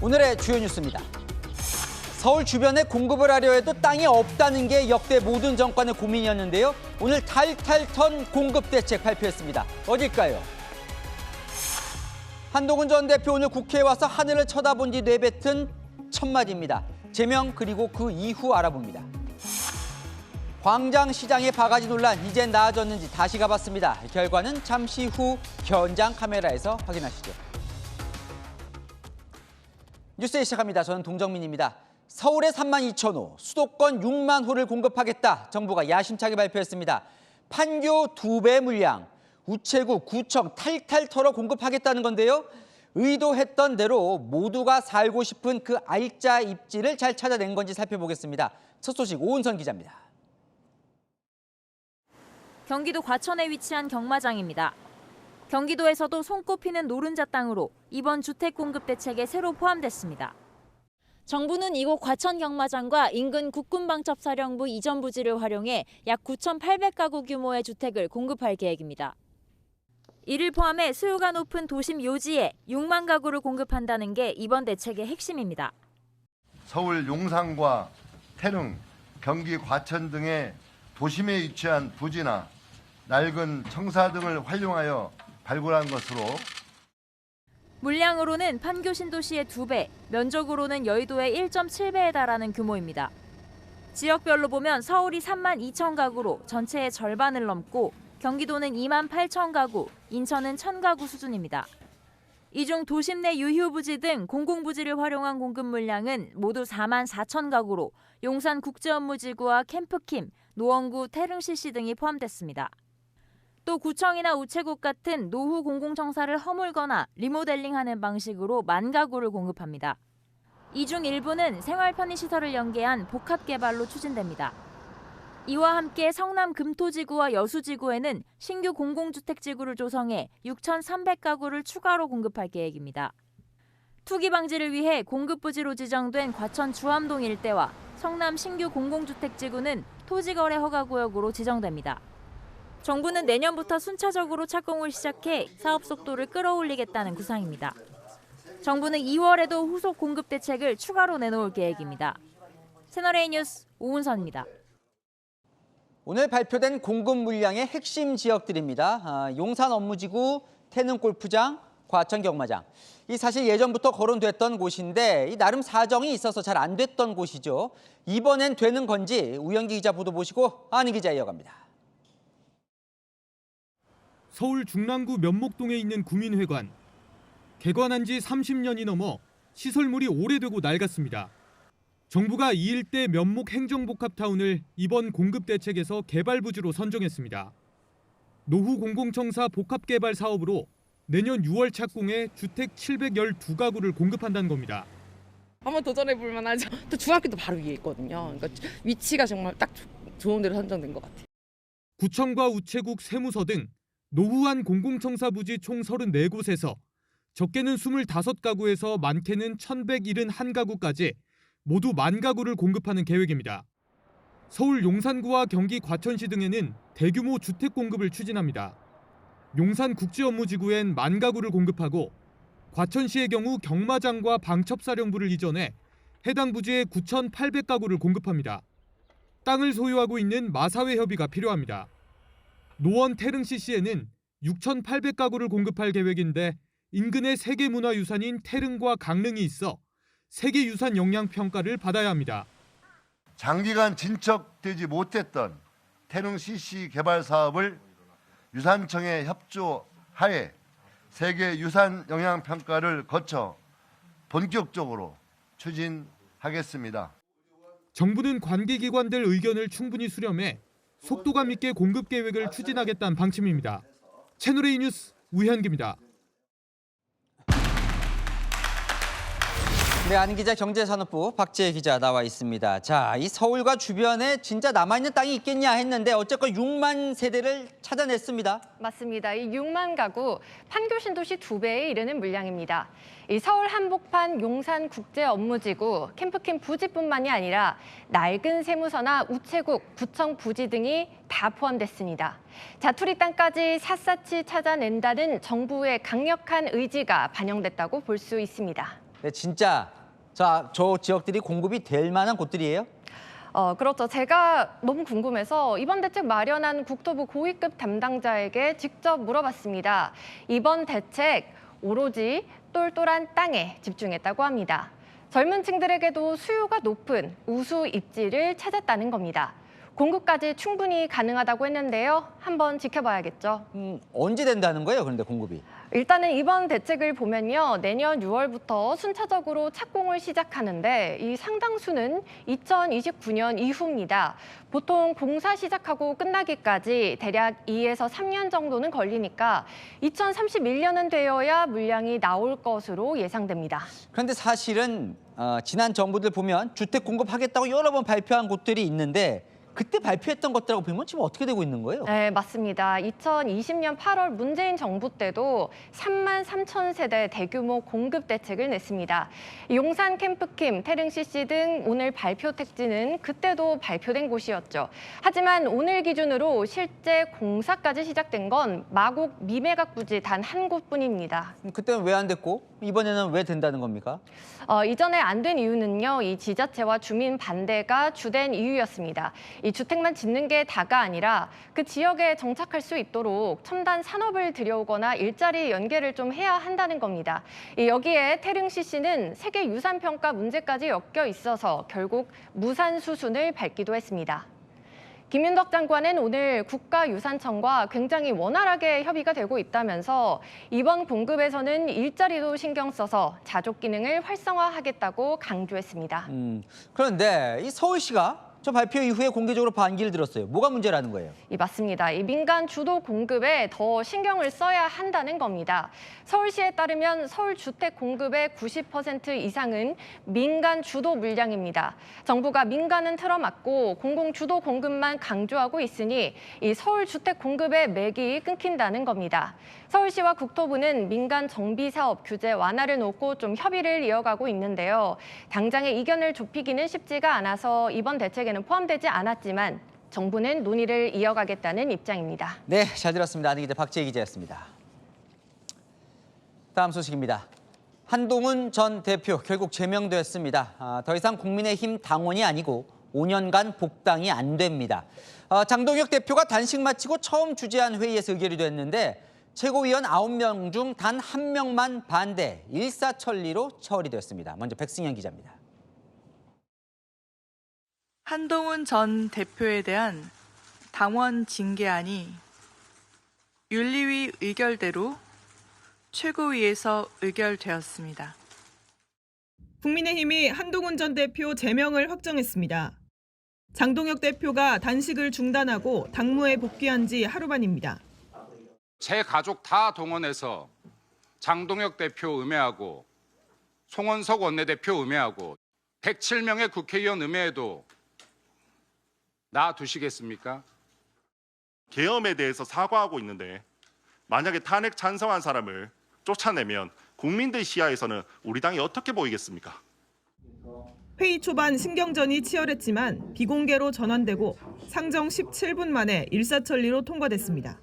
오늘의 주요 뉴스입니다. 서울 주변에 공급을 하려 해도 땅이 없다는 게 역대 모든 정권의 고민이었는데요. 오늘 탈탈 턴 공급 대책 발표했습니다. 어딜까요? 한동훈 전 대표 오늘 국회에 와서 하늘을 쳐다본 뒤 내뱉은 첫마디입니다. 제명 그리고 그 이후 알아봅니다. 광장시장의 바가지 논란 이젠 나아졌는지 다시 가봤습니다. 결과는 잠시 후 현장 카메라에서 확인하시죠. 뉴스에 시작합니다. 저는 동정민입니다. 서울에 32,000호, 수도권 6만 호를 공급하겠다. 정부가 야심차게 발표했습니다. 판교 2배 물량, 우체국, 구청 탈탈 털어 공급하겠다는 건데요. 의도했던 대로 모두가 살고 싶은 그 알짜 입지를 잘 찾아낸 건지 살펴보겠습니다. 첫 소식 오은선 기자입니다. 경기도 과천에 위치한 경마장입니다. 경기도에서도 손꼽히는 노른자 땅으로 이번 주택 공급 대책에 새로 포함됐습니다. 정부는 이곳 과천 경마장과 인근 국군방첩사령부 이전 부지를 활용해 약 9,800가구 규모의 주택을 공급할 계획입니다. 이를 포함해 수요가 높은 도심 요지에 6만 가구를 공급한다는 게 이번 대책의 핵심입니다. 서울 용산과 태릉, 경기 과천 등의 도심에 위치한 부지나 낡은 청사 등을 활용하여 발굴한 것으로 물량으로는 판교 신도시의 2배, 면적으로는 여의도의 1.7배에 달하는 규모입니다. 지역별로 보면 서울이 3만 2천 가구로 전체의 절반을 넘고 경기도는 2만 8천 가구, 인천은 1,000가구 수준입니다. 이 중 도심 내 유휴부지 등 공공부지를 활용한 공급 물량은 모두 4만 4천 가구로 용산 국제업무지구와 캠프킴, 노원구 태릉CC 등이 포함됐습니다. 또 구청이나 우체국 같은 노후 공공청사를 허물거나 리모델링하는 방식으로 1만 가구를 공급합니다. 이 중 일부는 생활편의시설을 연계한 복합개발로 추진됩니다. 이와 함께 성남 금토지구와 여수지구에는 신규 공공주택지구를 조성해 6,300가구를 추가로 공급할 계획입니다. 투기 방지를 위해 공급부지로 지정된 과천 주암동 일대와 성남 신규 공공주택지구는 토지거래 허가구역으로 지정됩니다. 정부는 내년부터 순차적으로 착공을 시작해 사업 속도를 끌어올리겠다는 구상입니다. 정부는 2월에도 후속 공급 대책을 추가로 내놓을 계획입니다. 채널A 뉴스 오은선입니다. 오늘 발표된 공급 물량의 핵심 지역들입니다. 용산 업무지구, 태릉 골프장, 과천 경마장. 이 사실 예전부터 거론됐던 곳인데 이 나름 사정이 있어서 잘 안 됐던 곳이죠. 이번엔 되는 건지 우영기 기자 보도 보시고 아는 기자 이어갑니다. 서울 중랑구 면목동에 있는 구민회관. 개관한 지 30년이 넘어 시설물이 오래되고 낡았습니다. 정부가 이 일대 면목 행정복합타운을 이번 공급대책에서 개발부지로 선정했습니다. 노후 공공청사 복합개발 사업으로 내년 6월 착공해 주택 712가구를 공급한다는 겁니다. 한번 도전해볼 만하죠. 또 중학교도 바로 위에 있거든요. 그러니까 위치가 정말 딱 좋은 데로 선정된 것 같아요. 구청과 우체국, 세무서 등 노후한 공공청사 부지 총 34곳에서 적게는 25가구에서 많게는 1,171가구까지 모두 1만 가구를 공급하는 계획입니다. 서울 용산구와 경기 과천시 등에는 대규모 주택 공급을 추진합니다. 용산 국제업무지구엔 1만 가구를 공급하고 과천시의 경우 경마장과 방첩사령부를 이전해 해당 부지에 9,800가구를 공급합니다. 땅을 소유하고 있는 마사회 협의가 필요합니다. 노원 태릉CC에는 6,800가구를 공급할 계획인데 인근에 세계문화유산인 태릉과 강릉이 있어 세계유산 영향평가를 받아야 합니다. 장기간 진척되지 못했던 태릉CC 개발 사업을 유산청의 협조하에 세계유산 영향평가를 거쳐 본격적으로 추진하겠습니다. 정부는 관계기관들 의견을 충분히 수렴해 속도감 있게 공급 계획을 추진하겠다는 방침입니다. 채널A 뉴스 우현기입니다. 네, 아는 기자 경제산업부 박재혜 기자 나와 있습니다. 자, 이 서울과 주변에 진짜 남아있는 땅이 있겠냐 했는데 어쨌건 6만 세대를 찾아냈습니다. 맞습니다. 이 6만 가구, 판교 신도시 2배에 이르는 물량입니다. 이 서울 한복판 용산 국제업무지구, 캠프킴 부지뿐만이 아니라 낡은 세무서나 우체국, 구청 부지 등이 다 포함됐습니다. 자투리 땅까지 샅샅이 찾아낸다는 정부의 강력한 의지가 반영됐다고 볼 수 있습니다. 네, 진짜 저 지역들이 공급이 될 만한 곳들이에요? 그렇죠. 제가 너무 궁금해서 이번 대책 마련한 국토부 고위급 담당자에게 직접 물어봤습니다. 이번 대책 오로지 똘똘한 땅에 집중했다고 합니다. 젊은 층들에게도 수요가 높은 우수 입지를 찾았다는 겁니다. 공급까지 충분히 가능하다고 했는데요. 한번 지켜봐야겠죠. 언제 된다는 거예요, 그런데 공급이? 일단은 이번 대책을 보면요. 내년 6월부터 순차적으로 착공을 시작하는데 이 상당수는 2029년 이후입니다. 보통 공사 시작하고 끝나기까지 대략 2에서 3년 정도는 걸리니까 2031년은 되어야 물량이 나올 것으로 예상됩니다. 그런데 사실은 지난 정부들 보면 주택 공급하겠다고 여러 번 발표한 곳들이 있는데 그때 발표했던 것들하고 보면 지금 어떻게 되고 있는 거예요? 네, 맞습니다. 2020년 8월 문재인 정부 때도 3만 3천 세대 대규모 공급 대책을 냈습니다. 용산 캠프킴, 태릉 CC 등 오늘 발표 택지는 그때도 발표된 곳이었죠. 하지만 오늘 기준으로 실제 공사까지 시작된 건 마곡 미매각 부지 단 한 곳뿐입니다. 그때는 왜 안 됐고 이번에는 왜 된다는 겁니까? 이전에 안 된 이유는요. 이 지자체와 주민 반대가 주된 이유였습니다. 이 주택만 짓는 게 다가 아니라 그 지역에 정착할 수 있도록 첨단 산업을 들여오거나 일자리 연계를 좀 해야 한다는 겁니다. 여기에 태릉 CC는 세계 유산 평가 문제까지 엮여 있어서 결국 무산 수순을 밟기도 했습니다. 김윤덕 장관은 오늘 국가유산청과 굉장히 원활하게 협의가 되고 있다면서 이번 공급에서는 일자리도 신경 써서 자족 기능을 활성화하겠다고 강조했습니다. 그런데 이 서울시가 저 발표 이후에 공개적으로 반기를 들었어요. 뭐가 문제라는 거예요? 맞습니다. 이 민간 주도 공급에 더 신경을 써야 한다는 겁니다. 서울시에 따르면 서울 주택 공급의 90% 이상은 민간 주도 물량입니다. 정부가 민간은 틀어막고 공공 주도 공급만 강조하고 있으니 이 서울 주택 공급의 맥이 끊긴다는 겁니다. 서울시와 국토부는 민간 정비 사업 규제 완화를 놓고 좀 협의를 이어가고 있는데요. 당장의 이견을 좁히기는 쉽지가 않아서 이번 대책에는 포함되지 않았지만 정부는 논의를 이어가겠다는 입장입니다. 네, 잘 들었습니다. 안희 기자, 박지혜 기자였습니다. 다음 소식입니다. 한동훈 전 대표 결국 제명됐습니다. 더 이상 국민의힘 당원이 아니고 5년간 복당이 안 됩니다. 장동혁 대표가 단식 마치고 처음 주재한 회의에서 의결이 됐는데 최고위원 9명 중 단 1명만 반대, 일사천리로 처리됐습니다. 먼저 백승현 기자입니다. 한동훈 전 대표에 대한 당원 징계안이 윤리위 의결대로 최고위에서 의결되었습니다. 국민의힘이 한동훈 전 대표 제명을 확정했습니다. 장동혁 대표가 단식을 중단하고 당무에 복귀한 지 하루 만입니다. 제 가족 다 동원해서 장동혁 대표 음해하고 송원석 원내대표 음해하고 107명의 국회의원 음해해도 놔두시겠습니까? 계엄에 대해서 사과하고 있는데 만약에 탄핵 찬성한 사람을 쫓아내면 국민들 시야에서는 우리 당이 어떻게 보이겠습니까? 회의 초반 신경전이 치열했지만 비공개로 전환되고 상정 17분 만에 일사천리로 통과됐습니다.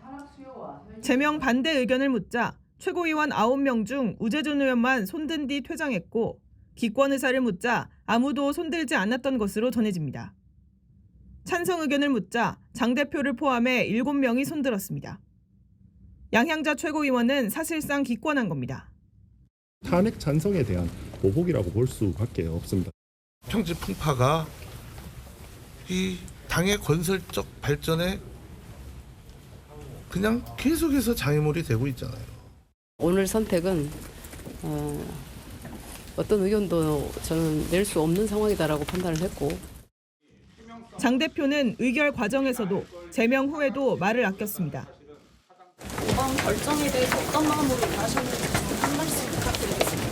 제명 반대 의견을 묻자 최고위원 9명 중 우재준 의원만 손든 뒤 퇴장했고 기권 의사를 묻자 아무도 손들지 않았던 것으로 전해집니다. 찬성 의견을 묻자 장 대표를 포함해 7명이 손들었습니다. 양향자 최고위원은 사실상 기권한 겁니다. 탄핵 찬성에 대한 보복이라고 볼 수밖에 없습니다. 평지 풍파가 이 당의 건설적 발전에 그냥 계속해서 장애물이 되고 있잖아요. 오늘 선택은 어떤 의견도 저는 낼 수 없는 상황이다라고 판단을 했고 장 대표는 의결 과정에서도 제명 후에도 말을 아꼈습니다. 이번 결정에 대해서 어떤 마음으로 임하셨는지 한 말씀 부탁드리겠습니다.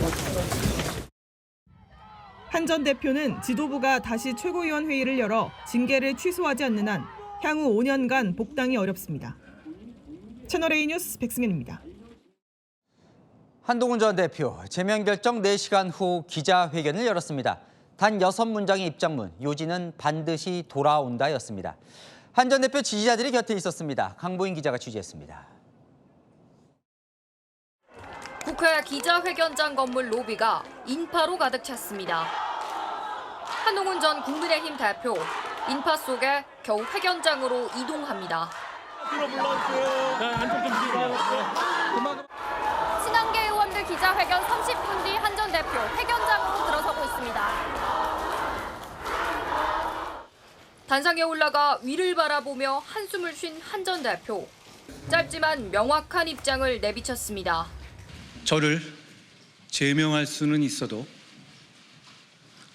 한 전 대표는 지도부가 다시 최고위원 회의를 열어 징계를 취소하지 않는 한 향후 5년간 복당이 어렵습니다. 채널A 뉴스 백승현입니다. 한동훈 전 대표 제명 결정 4시간 후 기자회견을 열었습니다. 단 6문장의 입장문, 요지는 반드시 돌아온다였습니다. 한 전 대표 지지자들이 곁에 있었습니다. 강보인 기자가 취재했습니다. 국회 기자회견장 건물 로비가 인파로 가득 찼습니다. 한동훈 전 국민의힘 대표, 인파 속에 겨우 회견장으로 이동합니다. 친한계 의원들 기자회견 30분 뒤 한 전 대표 회견장으로 들어서고 있습니다. 단상에 올라가 위를 바라보며 한숨을 쉰 한 전 대표. 짧지만 명확한 입장을 내비쳤습니다. 저를 제명할 수는 있어도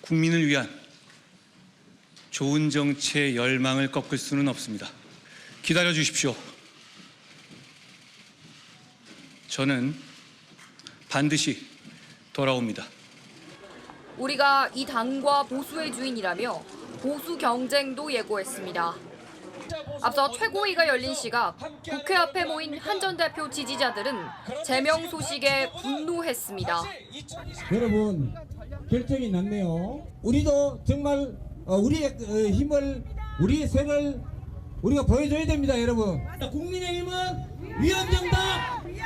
국민을 위한 좋은 정치의 열망을 꺾을 수는 없습니다. 기다려 주십시오. 저는 반드시 돌아옵니다. 우리가 이 당과 보수의 주인이라며 보수 경쟁도 예고했습니다. 앞서 최고위가 열린 시각 국회 앞에 모인 한 전 대표 지지자들은 제명 소식에 분노했습니다. 여러분, 결정이 났네요. 우리도 정말 우리의 힘을, 우리의 세를 우리가 보여줘야 됩니다, 여러분. 국민의힘은 위헌정당,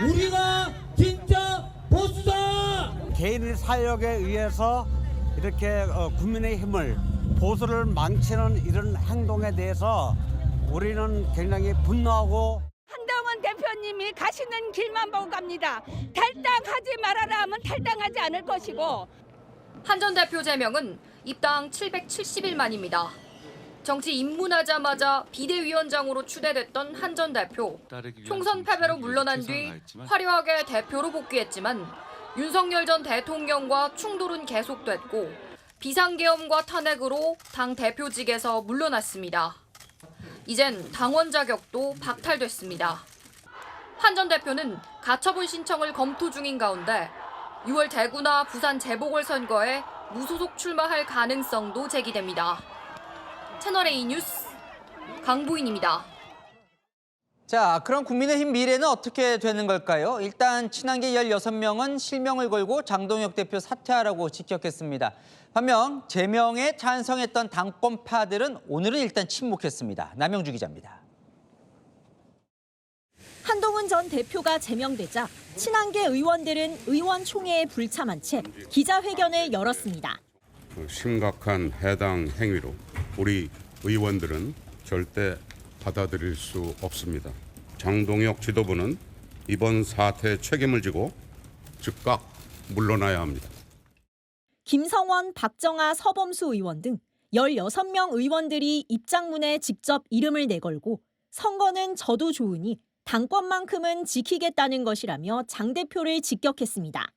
우리가 진짜 보수다. 개인의 사역에 의해서 이렇게 국민의힘을 보수를 망치는 이런 행동에 대해서 우리는 굉장히 분노하고. 한동훈 대표님이 가시는 길만 보고 갑니다. 탈당하지 말아라 하면 탈당하지 않을 것이고. 한 전 대표 제명은 입당 770일 만입니다. 정치 입문하자마자 비대위원장으로 추대됐던 한 전 대표. 총선 패배로 물러난 뒤 화려하게 대표로 복귀했지만 윤석열 전 대통령과 충돌은 계속됐고 비상계엄과 탄핵으로 당 대표직에서 물러났습니다. 이젠 당원 자격도 박탈됐습니다. 한 전 대표는 가처분 신청을 검토 중인 가운데 6월 대구나 부산 재보궐선거에 무소속 출마할 가능성도 제기됩니다. 채널A 뉴스 강보인입니다. 자, 그럼 국민의힘 미래는 어떻게 되는 걸까요? 일단 친한계 16명은 실명을 걸고 장동혁 대표 사퇴하라고 직격했습니다. 반면 제명에 찬성했던 당권파들은 오늘은 일단 침묵했습니다. 남영주 기자입니다. 한동훈 전 대표가 제명되자 친한계 의원들은 의원총회에 불참한 채 기자회견을 열었습니다. 심각한 해당 행위로 우리 의원들은 절대 받아들일 수 없습니다. 장동혁 지도부는 이번 사태에 책임을 지고 즉각 물러나야 합니다. 김성원, 박정아, 서범수 의원 등 16명 의원들이 입장문에 직접 이름을 내걸고 선거는 저도 좋으니 당권만큼은 지키겠다는 것이라며 장 대표를 직격했습니다.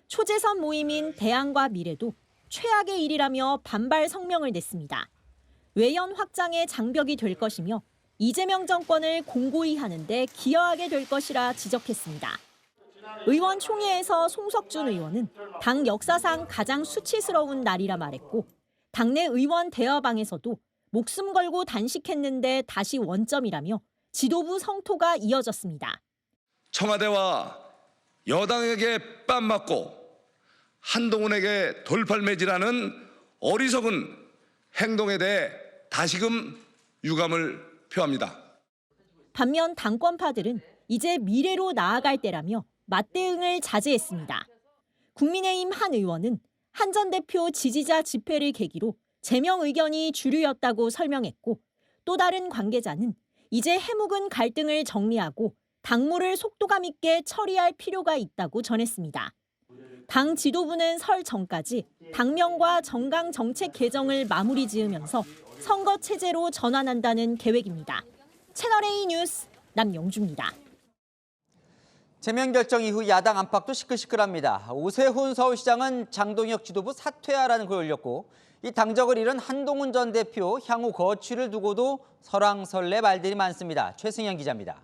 초재선 모임인 대안과 미래도 최악의 일이라며 반발 성명을 냈습니다. 외연 확장의 장벽이 될 것이며 이재명 정권을 공고히 하는데 기여하게 될 것이라 지적했습니다. 의원총회에서 송석준 의원은 당 역사상 가장 수치스러운 날이라 말했고 당내 의원 대화방에서도 목숨 걸고 단식했는데 다시 원점이라며 지도부 성토가 이어졌습니다. 청와대와 여당에게 뺨 맞고 한동훈에게 돌팔매질하는 어리석은 행동에 대해 다시금 유감을 표합니다. 반면 당권파들은 이제 미래로 나아갈 때라며 맞대응을 자제했습니다. 국민의힘 한 의원은 한 전 대표 지지자 집회를 계기로 제명 의견이 주류였다고 설명했고 또 다른 관계자는 이제 해묵은 갈등을 정리하고 당무를 속도감 있게 처리할 필요가 있다고 전했습니다. 당 지도부는 설 전까지 당명과 정강 정책 개정을 마무리 지으면서 선거 체제로 전환한다는 계획입니다. 채널A 뉴스 남영주입니다. 제명 결정 이후 야당 안팎도 시끌시끌합니다. 오세훈 서울시장은 장동혁 지도부 사퇴하라는 글을 올렸고 이 당적을 잃은 한동훈 전 대표 향후 거취를 두고도 설왕설래 말들이 많습니다. 최승현 기자입니다.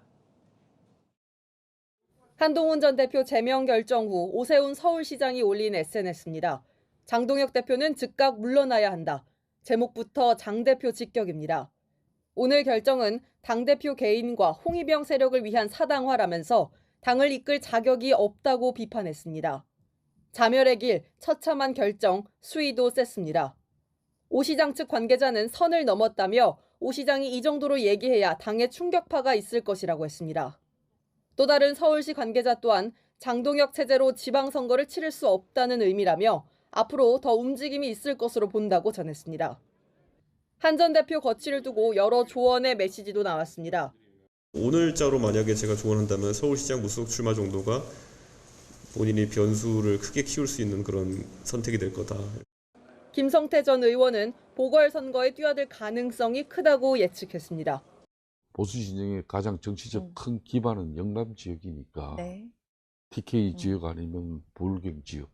한동훈 전 대표 제명 결정 후 오세훈 서울시장이 올린 SNS입니다. 장동혁 대표는 즉각 물러나야 한다. 제목부터 장 대표 직격입니다. 오늘 결정은 당대표 개인과 홍위병 세력을 위한 사당화라면서 당을 이끌 자격이 없다고 비판했습니다. 자멸의 길, 처참한 결정, 수위도 셌습니다. 오 시장 측 관계자는 선을 넘었다며 오 시장이 이 정도로 얘기해야 당에 충격파가 있을 것이라고 했습니다. 또 다른 서울시 관계자 또한 장동혁 체제로 지방선거를 치를 수 없다는 의미라며 앞으로 더 움직임이 있을 것으로 본다고 전했습니다. 한 전 대표 거취를 두고 여러 조언의 메시지도 나왔습니다. 오늘자로 만약에 제가 조언한다면 서울시장 무소속 출마 정도가 본인이 변수를 크게 키울 수 있는 그런 선택이 될 거다. 김성태 전 의원은 보궐선거에 뛰어들 가능성이 크다고 예측했습니다. 보수 진영의 가장 정치적 큰 기반은 영남 지역이니까 네. TK 지역 아니면 부울경 지역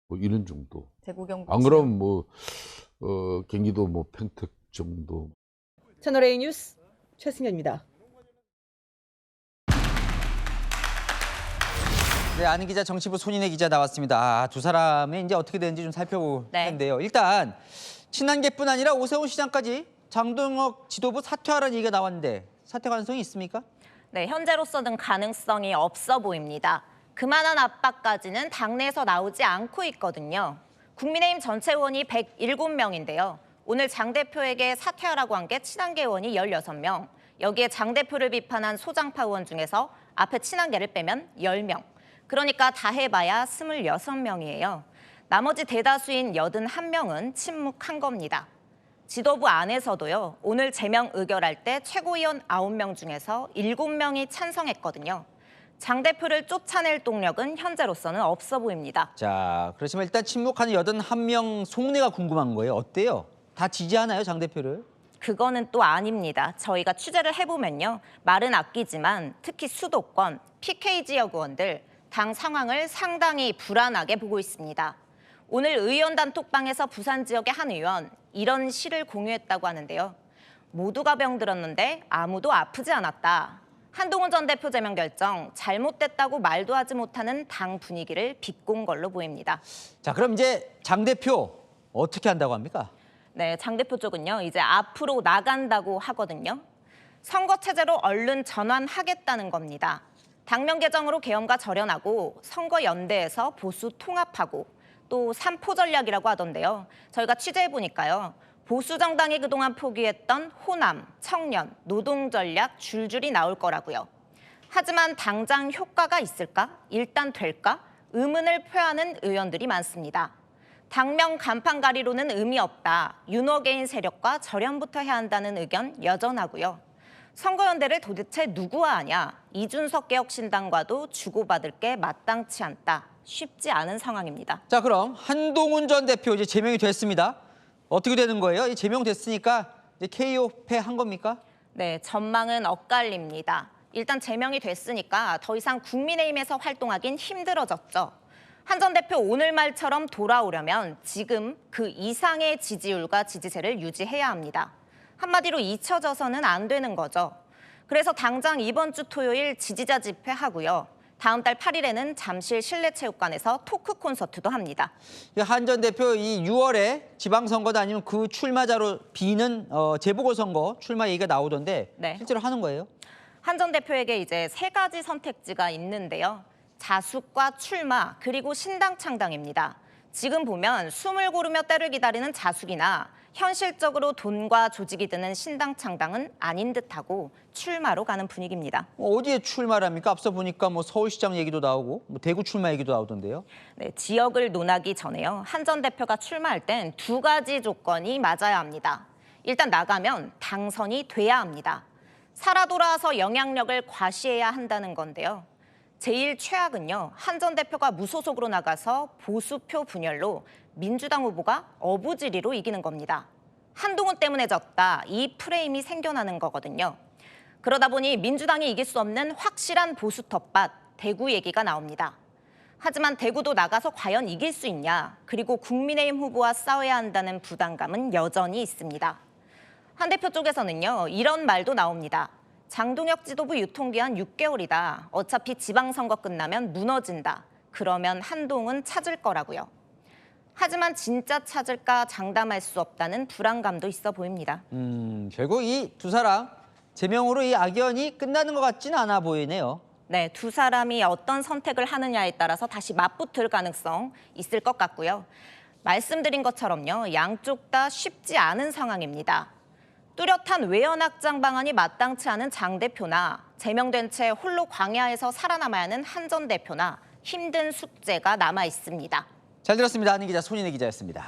뭐 이런 정도. 대구 경북. 안 그러면 뭐 경기도 뭐 평택 정도. 채널A 뉴스 최승현입니다. 네, 아는 기자 정치부 손인혜 기자 나왔습니다. 두 사람의 이제 어떻게 되는지 좀 살펴볼 텐데요. 일단 친한계뿐 아니라 오세훈 시장까지 장동혁 지도부 사퇴하라는 얘기가 나왔는데 사퇴 가능성이 있습니까? 네, 현재로서는 가능성이 없어 보입니다. 그만한 압박까지는 당내에서 나오지 않고 있거든요. 국민의힘 전체 의원이 107명인데요. 오늘 장 대표에게 사퇴하라고 한 게 친한계 의원이 16명. 여기에 장 대표를 비판한 소장파 의원 중에서 앞에 친한계를 빼면 10명. 그러니까 다 해봐야 26명이에요. 나머지 대다수인 81명은 침묵한 겁니다. 지도부 안에서도요. 오늘 제명 의결할 때 최고위원 9명 중에서 7명이 찬성했거든요. 장 대표를 쫓아낼 동력은 현재로서는 없어 보입니다. 자, 그렇지만 일단 침묵하는 81명 속내가 궁금한 거예요. 어때요? 다 지지하나요, 장 대표를? 그거는 또 아닙니다. 저희가 취재를 해보면요. 말은 아끼지만 특히 수도권, PK 지역 의원들 당 상황을 상당히 불안하게 보고 있습니다. 오늘 의원 단톡방에서 부산 지역의 한 의원 이런 시를 공유했다고 하는데요. 모두가 병들었는데 아무도 아프지 않았다. 한동훈 전 대표 제명 결정 잘못됐다고 말도 하지 못하는 당 분위기를 비꼰 걸로 보입니다. 자, 그럼 이제 장 대표 어떻게 한다고 합니까? 네, 장 대표 쪽은요. 이제 앞으로 나간다고 하거든요. 선거 체제로 얼른 전환하겠다는 겁니다. 당면 개정으로 계엄과 절연하고 선거 연대에서 보수 통합하고 또 3포 전략이라고 하던데요. 저희가 취재해보니까요. 보수 정당이 그동안 포기했던 호남, 청년, 노동 전략 줄줄이 나올 거라고요. 하지만 당장 효과가 있을까? 일단 될까? 의문을 표하는 의원들이 많습니다. 당명 간판가리로는 의미 없다. 윤호개인 세력과 절연부터 해야 한다는 의견 여전하고요. 선거연대를 도대체 누구와 하냐? 이준석 개혁신당과도 주고받을 게 마땅치 않다. 쉽지 않은 상황입니다. 자, 그럼 한동훈 전 대표 이제 제명이 됐습니다. 어떻게 되는 거예요? 이 제명됐으니까 이제 KO 패한 겁니까? 네, 전망은 엇갈립니다. 일단 제명이 됐으니까 더 이상 국민의힘에서 활동하긴 힘들어졌죠. 한 전 대표 오늘 말처럼 돌아오려면 지금 그 이상의 지지율과 지지세를 유지해야 합니다. 한마디로 잊혀져서는 안 되는 거죠. 그래서 당장 이번 주 토요일 지지자 집회하고요. 다음 달 8일에는 잠실 실내체육관에서 토크 콘서트도 합니다. 한 전 대표 이 6월에 지방선거도 아니면 그 출마자로 비는 재보궐선거 출마 얘기가 나오던데 네. 실제로 하는 거예요? 한 전 대표에게 이제 3가지 선택지가 있는데요. 자숙과 출마 그리고 신당 창당입니다. 지금 보면 숨을 고르며 때를 기다리는 자숙이나 현실적으로 돈과 조직이 드는 신당 창당은 아닌 듯하고 출마로 가는 분위기입니다. 어디에 출마를 합니까? 앞서 보니까 뭐 서울시장 얘기도 나오고 뭐 대구 출마 얘기도 나오던데요. 네, 지역을 논하기 전에요. 한 전 대표가 출마할 땐 2가지 조건이 맞아야 합니다. 일단 나가면 당선이 돼야 합니다. 살아 돌아와서 영향력을 과시해야 한다는 건데요. 제일 최악은요. 한 전 대표가 무소속으로 나가서 보수표 분열로 민주당 후보가 어부지리로 이기는 겁니다. 한동훈 때문에 졌다. 이 프레임이 생겨나는 거거든요. 그러다 보니 민주당이 이길 수 없는 확실한 보수 텃밭, 대구 얘기가 나옵니다. 하지만 대구도 나가서 과연 이길 수 있냐? 그리고 국민의힘 후보와 싸워야 한다는 부담감은 여전히 있습니다. 한 대표 쪽에서는요. 이런 말도 나옵니다. 장동혁 지도부 유통기한 6개월이다. 어차피 지방선거 끝나면 무너진다. 그러면 한동훈 찾을 거라고요. 하지만 진짜 찾을까 장담할 수 없다는 불안감도 있어 보입니다. 결국 이 두 사람 제명으로 이 악연이 끝나는 것 같지는 않아 보이네요. 네, 두 사람이 어떤 선택을 하느냐에 따라서 다시 맞붙을 가능성 있을 것 같고요. 말씀드린 것처럼요. 양쪽 다 쉽지 않은 상황입니다. 뚜렷한 외연 확장 방안이 마땅치 않은 장 대표나 제명된 채 홀로 광야에서 살아남아야 하는 한 전 대표나 힘든 숙제가 남아 있습니다. 잘 들었습니다. 한희 기자, 손인혜 기자였습니다.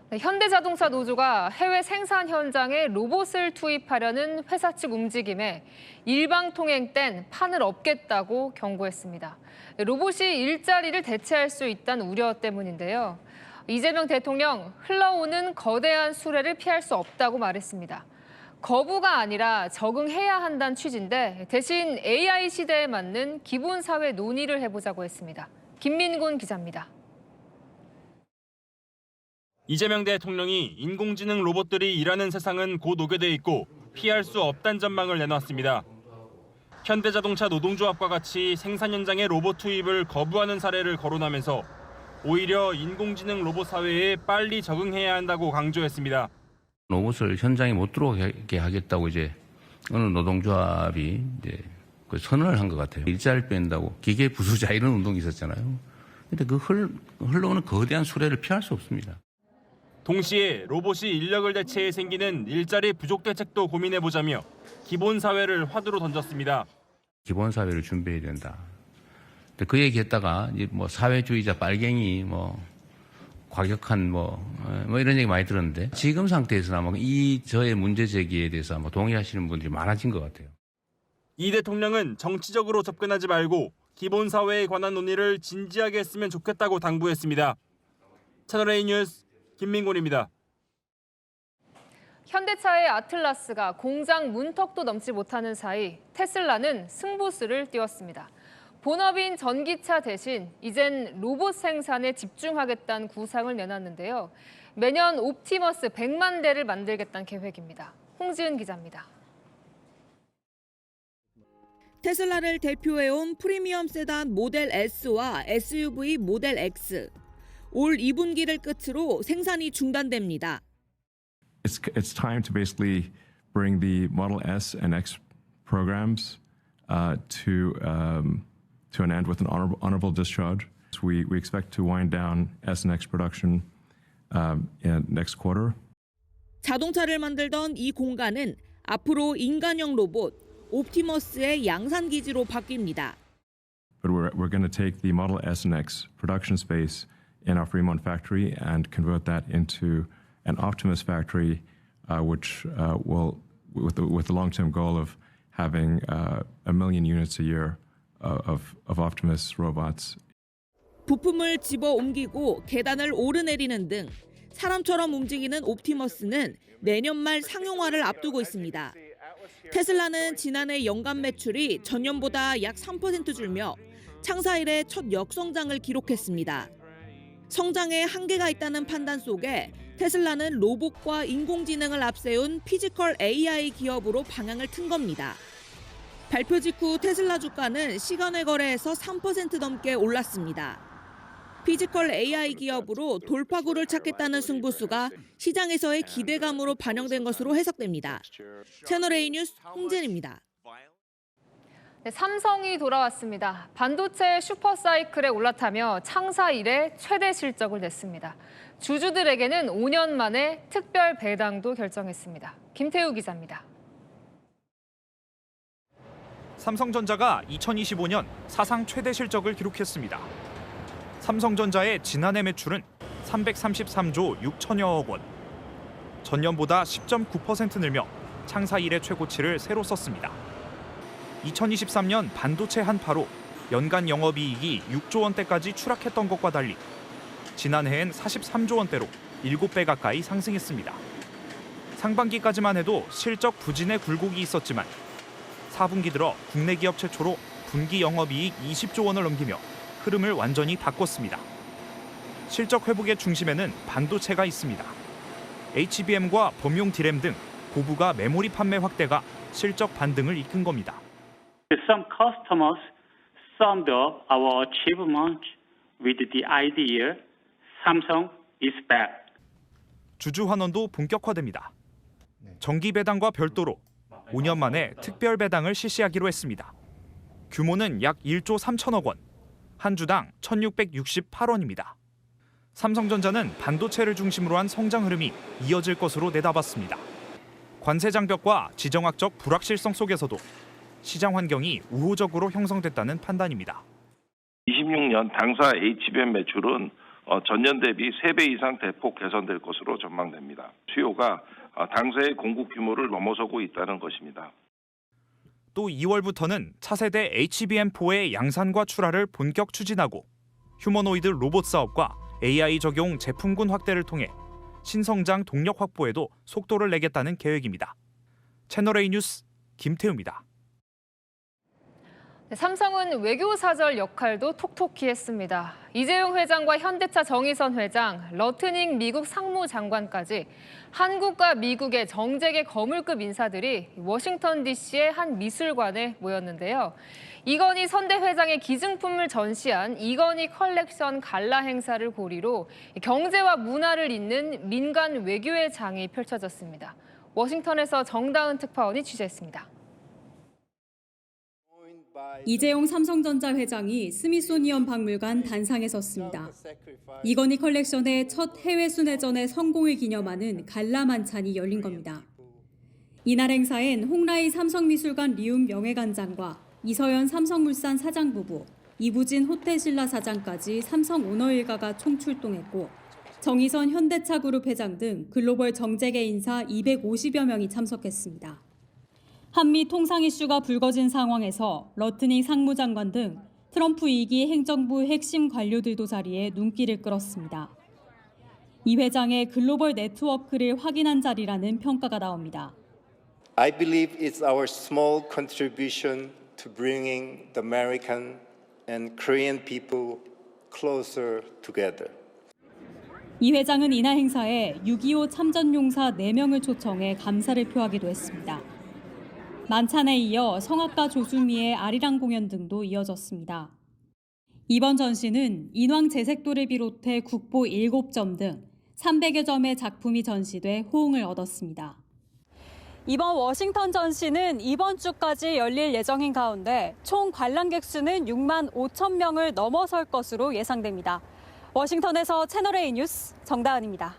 네, 현대자동차 노조가 해외 생산 현장에 로봇을 투입하려는 회사 측 움직임에 일방통행 땐 판을 엎겠다고 경고했습니다. 로봇이 일자리를 대체할 수 있다는 우려 때문인데요. 이재명 대통령, 흘러오는 거대한 수레를 피할 수 없다고 말했습니다. 거부가 아니라 적응해야 한다는 취지인데 대신 AI 시대에 맞는 기본 사회 논의를 해보자고 했습니다. 김민곤 기자입니다. 이재명 대통령이 인공지능 로봇들이 일하는 세상은 곧 오게 돼 있고 피할 수 없다는 전망을 내놨습니다. 현대자동차 노동조합과 같이 생산 현장에 로봇 투입을 거부하는 사례를 거론하면서 오히려 인공지능 로봇 사회에 빨리 적응해야 한다고 강조했습니다. 로봇을 현장에 못 들어오게 하겠다고 이제 어느 노동조합이 이제 그 선언을 한 것 같아요. 일자리를 뺀다고 기계 부수자 이런 운동이 있었잖아요. 근데 그 흘러오는 거대한 수레를 피할 수 없습니다. 동시에 로봇이 인력을 대체해 생기는 일자리 부족 대책도 고민해보자며 기본 사회를 화두로 던졌습니다. 기본 사회를 준비해야 된다. 근데 그 얘기했다가 뭐 사회주의자 빨갱이 뭐 과격한 뭐 이런 얘기 많이 들었는데 지금 상태에서는 아마 이 저의 문제 제기에 대해서 아마 동의하시는 분들이 많아진 것 같아요. 이 대통령은 정치적으로 접근하지 말고 기본 사회에 관한 논의를 진지하게 했으면 좋겠다고 당부했습니다. 채널A 뉴스 김민곤입니다. 현대차의 아틀라스가 공장 문턱도 넘지 못하는 사이 테슬라는 승부수를 띄웠습니다. 본업인 전기차 대신 이젠 로봇 생산에 집중하겠다는 구상을 내놨는데요. 매년 옵티머스 100만 대를 만들겠다는 계획입니다. 홍지은 기자입니다. 테슬라를 대표해온 프리미엄 세단 모델 S와 SUV 모델 X. 올 2분기를 끝으로 생산이 중단됩니다. It's time to basically bring the Model S and X programs to an end with an honorable discharge. So we expect to wind down S and X production in next quarter. 자동차를 만들던 이 공간은 앞으로 인간형 로봇 옵티머스의 양산 기지로 바뀝니다. But we're going to take the Model S and X production space in our Fremont factory and convert that into an Optimus factory, which will, with the long-term goal of having 1 million units a year of Optimus robots. 부품을 집어 옮기고 계단을 오르내리는 등 사람처럼 움직이는 옵티머스는 내년 말 상용화를 앞두고 있습니다. 테슬라는 지난해 연간 매출이 전년보다 약 3% 줄며 창사 이래 첫 역성장을 기록했습니다. 성장에 한계가 있다는 판단 속에 테슬라는 로봇과 인공지능을 앞세운 피지컬 AI 기업으로 방향을 튼 겁니다. 발표 직후 테슬라 주가는 시간외 거래에서 3% 넘게 올랐습니다. 피지컬 AI 기업으로 돌파구를 찾겠다는 승부수가 시장에서의 기대감으로 반영된 것으로 해석됩니다. 채널A 뉴스 홍진입니다. 네, 삼성이 돌아왔습니다. 반도체 슈퍼사이클에 올라타며 창사 이래 최대 실적을 냈습니다. 주주들에게는 5년 만에 특별 배당도 결정했습니다. 김태우 기자입니다. 삼성전자가 2025년 사상 최대 실적을 기록했습니다. 삼성전자의 지난해 매출은 333조 6천여억 원. 전년보다 10.9% 늘며 창사 이래 최고치를 새로 썼습니다. 2023년 반도체 한파로 연간 영업이익이 6조 원대까지 추락했던 것과 달리 지난해엔 43조 원대로 7배 가까이 상승했습니다. 상반기까지만 해도 실적 부진의 굴곡이 있었지만 4분기 들어 국내 기업 최초로 분기 영업이익 20조 원을 넘기며 흐름을 완전히 바꿨습니다. 실적 회복의 중심에는 반도체가 있습니다. HBM과 범용 D램 등 고부가 메모리 판매 확대가 실적 반등을 이끈 겁니다. Some customers summed up our achievement with the idea Samsung is back. 주주 환원도 본격화됩니다. 정기 배당과 별도로 5년 만에 특별 배당을 실시하기로 했습니다. 규모는 약 1조 3천억 원, 한 주당 1,668원입니다. 삼성전자는 반도체를 중심으로 한 성장 흐름이 이어질 것으로 내다봤습니다. 관세 장벽과 지정학적 불확실성 속에서도 시장 환경이 우호적으로 형성됐다는 판단입니다. 26년 당사 HBM 매출은 전년 대비 3배 이상 대폭 개선될 것으로 전망됩니다. 수요가 당사의 공급 규모를 넘어서고 있다는 것입니다. 또 2월부터는 차세대 HBM4의 양산과 출하를 본격 추진하고 휴머노이드 로봇 사업과 AI 적용 제품군 확대를 통해 신성장 동력 확보에도 속도를 내겠다는 계획입니다. 채널A 뉴스 김태우입니다. 삼성은 외교사절 역할도 톡톡히 했습니다. 이재용 회장과 현대차 정의선 회장, 러트닝 미국 상무장관까지 한국과 미국의 정재계 거물급 인사들이 워싱턴 DC의 한 미술관에 모였는데요. 이건희 선대 회장의 기증품을 전시한 이건희 컬렉션 갈라 행사를 고리로 경제와 문화를 잇는 민간 외교의 장이 펼쳐졌습니다. 워싱턴에서 정다은 특파원이 취재했습니다. 이재용 삼성전자 회장이 스미소니언 박물관 단상에 섰습니다. 이건희 컬렉션의 첫 해외 순회전의 성공을 기념하는 갈라 만찬이 열린 겁니다. 이날 행사엔 홍라이 삼성미술관 리움 명예관장과 이서연 삼성물산 사장 부부, 이부진 호텔신라 사장까지 삼성 오너 일가가 총출동했고 정의선 현대차그룹 회장 등 글로벌 정재계 인사 250여 명이 참석했습니다. 한미 통상 이슈가 불거진 상황에서 러트닝 상무장관 등 트럼프 2기 행정부 핵심 관료들도 자리에 눈길을 끌었습니다. 이 회장의 글로벌 네트워크를 확인한 자리라는 평가가 나옵니다. I believe it's our small contribution to bringing the American and Korean people closer together. 이 회장은 이날 행사에 6.25 참전용사 4명을 초청해 감사를 표하기도 했습니다. 만찬에 이어 성악가 조수미의 아리랑 공연 등도 이어졌습니다. 이번 전시는 인왕 제색도를 비롯해 국보 7점 등 300여 점의 작품이 전시돼 호응을 얻었습니다. 이번 워싱턴 전시는 이번 주까지 열릴 예정인 가운데 총 관람객 수는 6만 5천 명을 넘어설 것으로 예상됩니다. 워싱턴에서 채널A 뉴스 정다은입니다.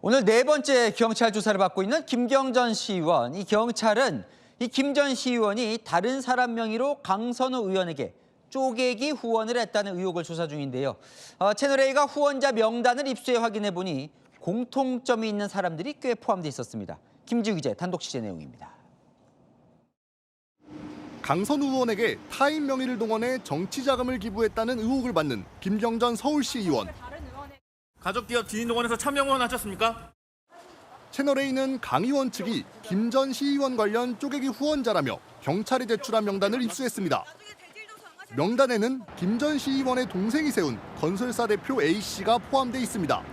오늘 네 번째 경찰 조사를 받고 있는 김경전 시의원. 이 경찰은 이 김 전 시의원이 다른 사람 명의로 강선우 의원에게 쪼개기 후원을 했다는 의혹을 조사 중인데요. 채널A가 후원자 명단을 입수해 확인해 보니 공통점이 있는 사람들이 꽤 포함돼 있었습니다. 김지우 기자의 단독 취재 내용입니다. 강선우 의원에게 타인 명의를 동원해 정치 자금을 기부했다는 의혹을 받는 김경전 서울시 의원. 가족기업 지인 동원해서 참여 후원하셨습니까? 채널A는 강 의원 측이 김 전 시의원 관련 쪼개기 후원자라며 경찰이 제출한 명단을 입수했습니다. 명단에는 김 전 시의원의 동생이 세운 건설사 대표 A씨가 포함돼 있습니다.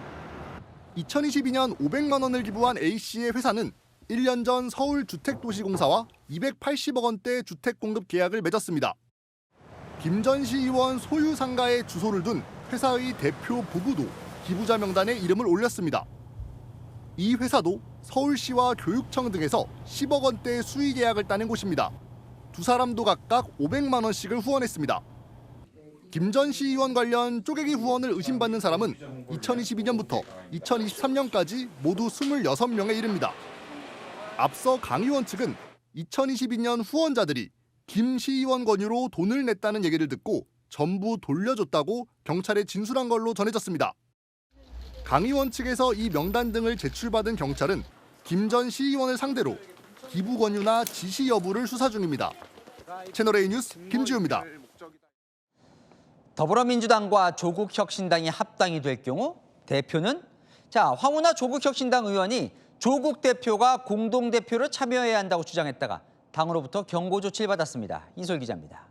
2022년 500만 원을 기부한 A씨의 회사는 1년 전 서울주택도시공사와 280억 원대 주택 공급 계약을 맺었습니다. 김 전 시의원 소유 상가에 주소를 둔 회사의 대표 부부도 기부자 명단에 이름을 올렸습니다. 이 회사도 서울시와 교육청 등에서 10억 원대의 수의 계약을 따낸 곳입니다. 두 사람도 각각 500만 원씩을 후원했습니다. 김 전 시의원 관련 쪼개기 후원을 의심받는 사람은 2022년부터 2023년까지 모두 26명에 이릅니다. 앞서 강 의원 측은 2022년 후원자들이 김 시의원 권유로 돈을 냈다는 얘기를 듣고 전부 돌려줬다고 경찰에 진술한 걸로 전해졌습니다. 강 의원 측에서 이 명단 등을 제출받은 경찰은 김 전 시의원을 상대로 기부 권유나 지시 여부를 수사 중입니다. 채널A 뉴스 김지우입니다. 더불어민주당과 조국혁신당이 합당이 될 경우 대표는 황운하 조국혁신당 의원이 조국 대표가 공동대표로 참여해야 한다고 주장했다가 당으로부터 경고 조치를 받았습니다. 이솔 기자입니다.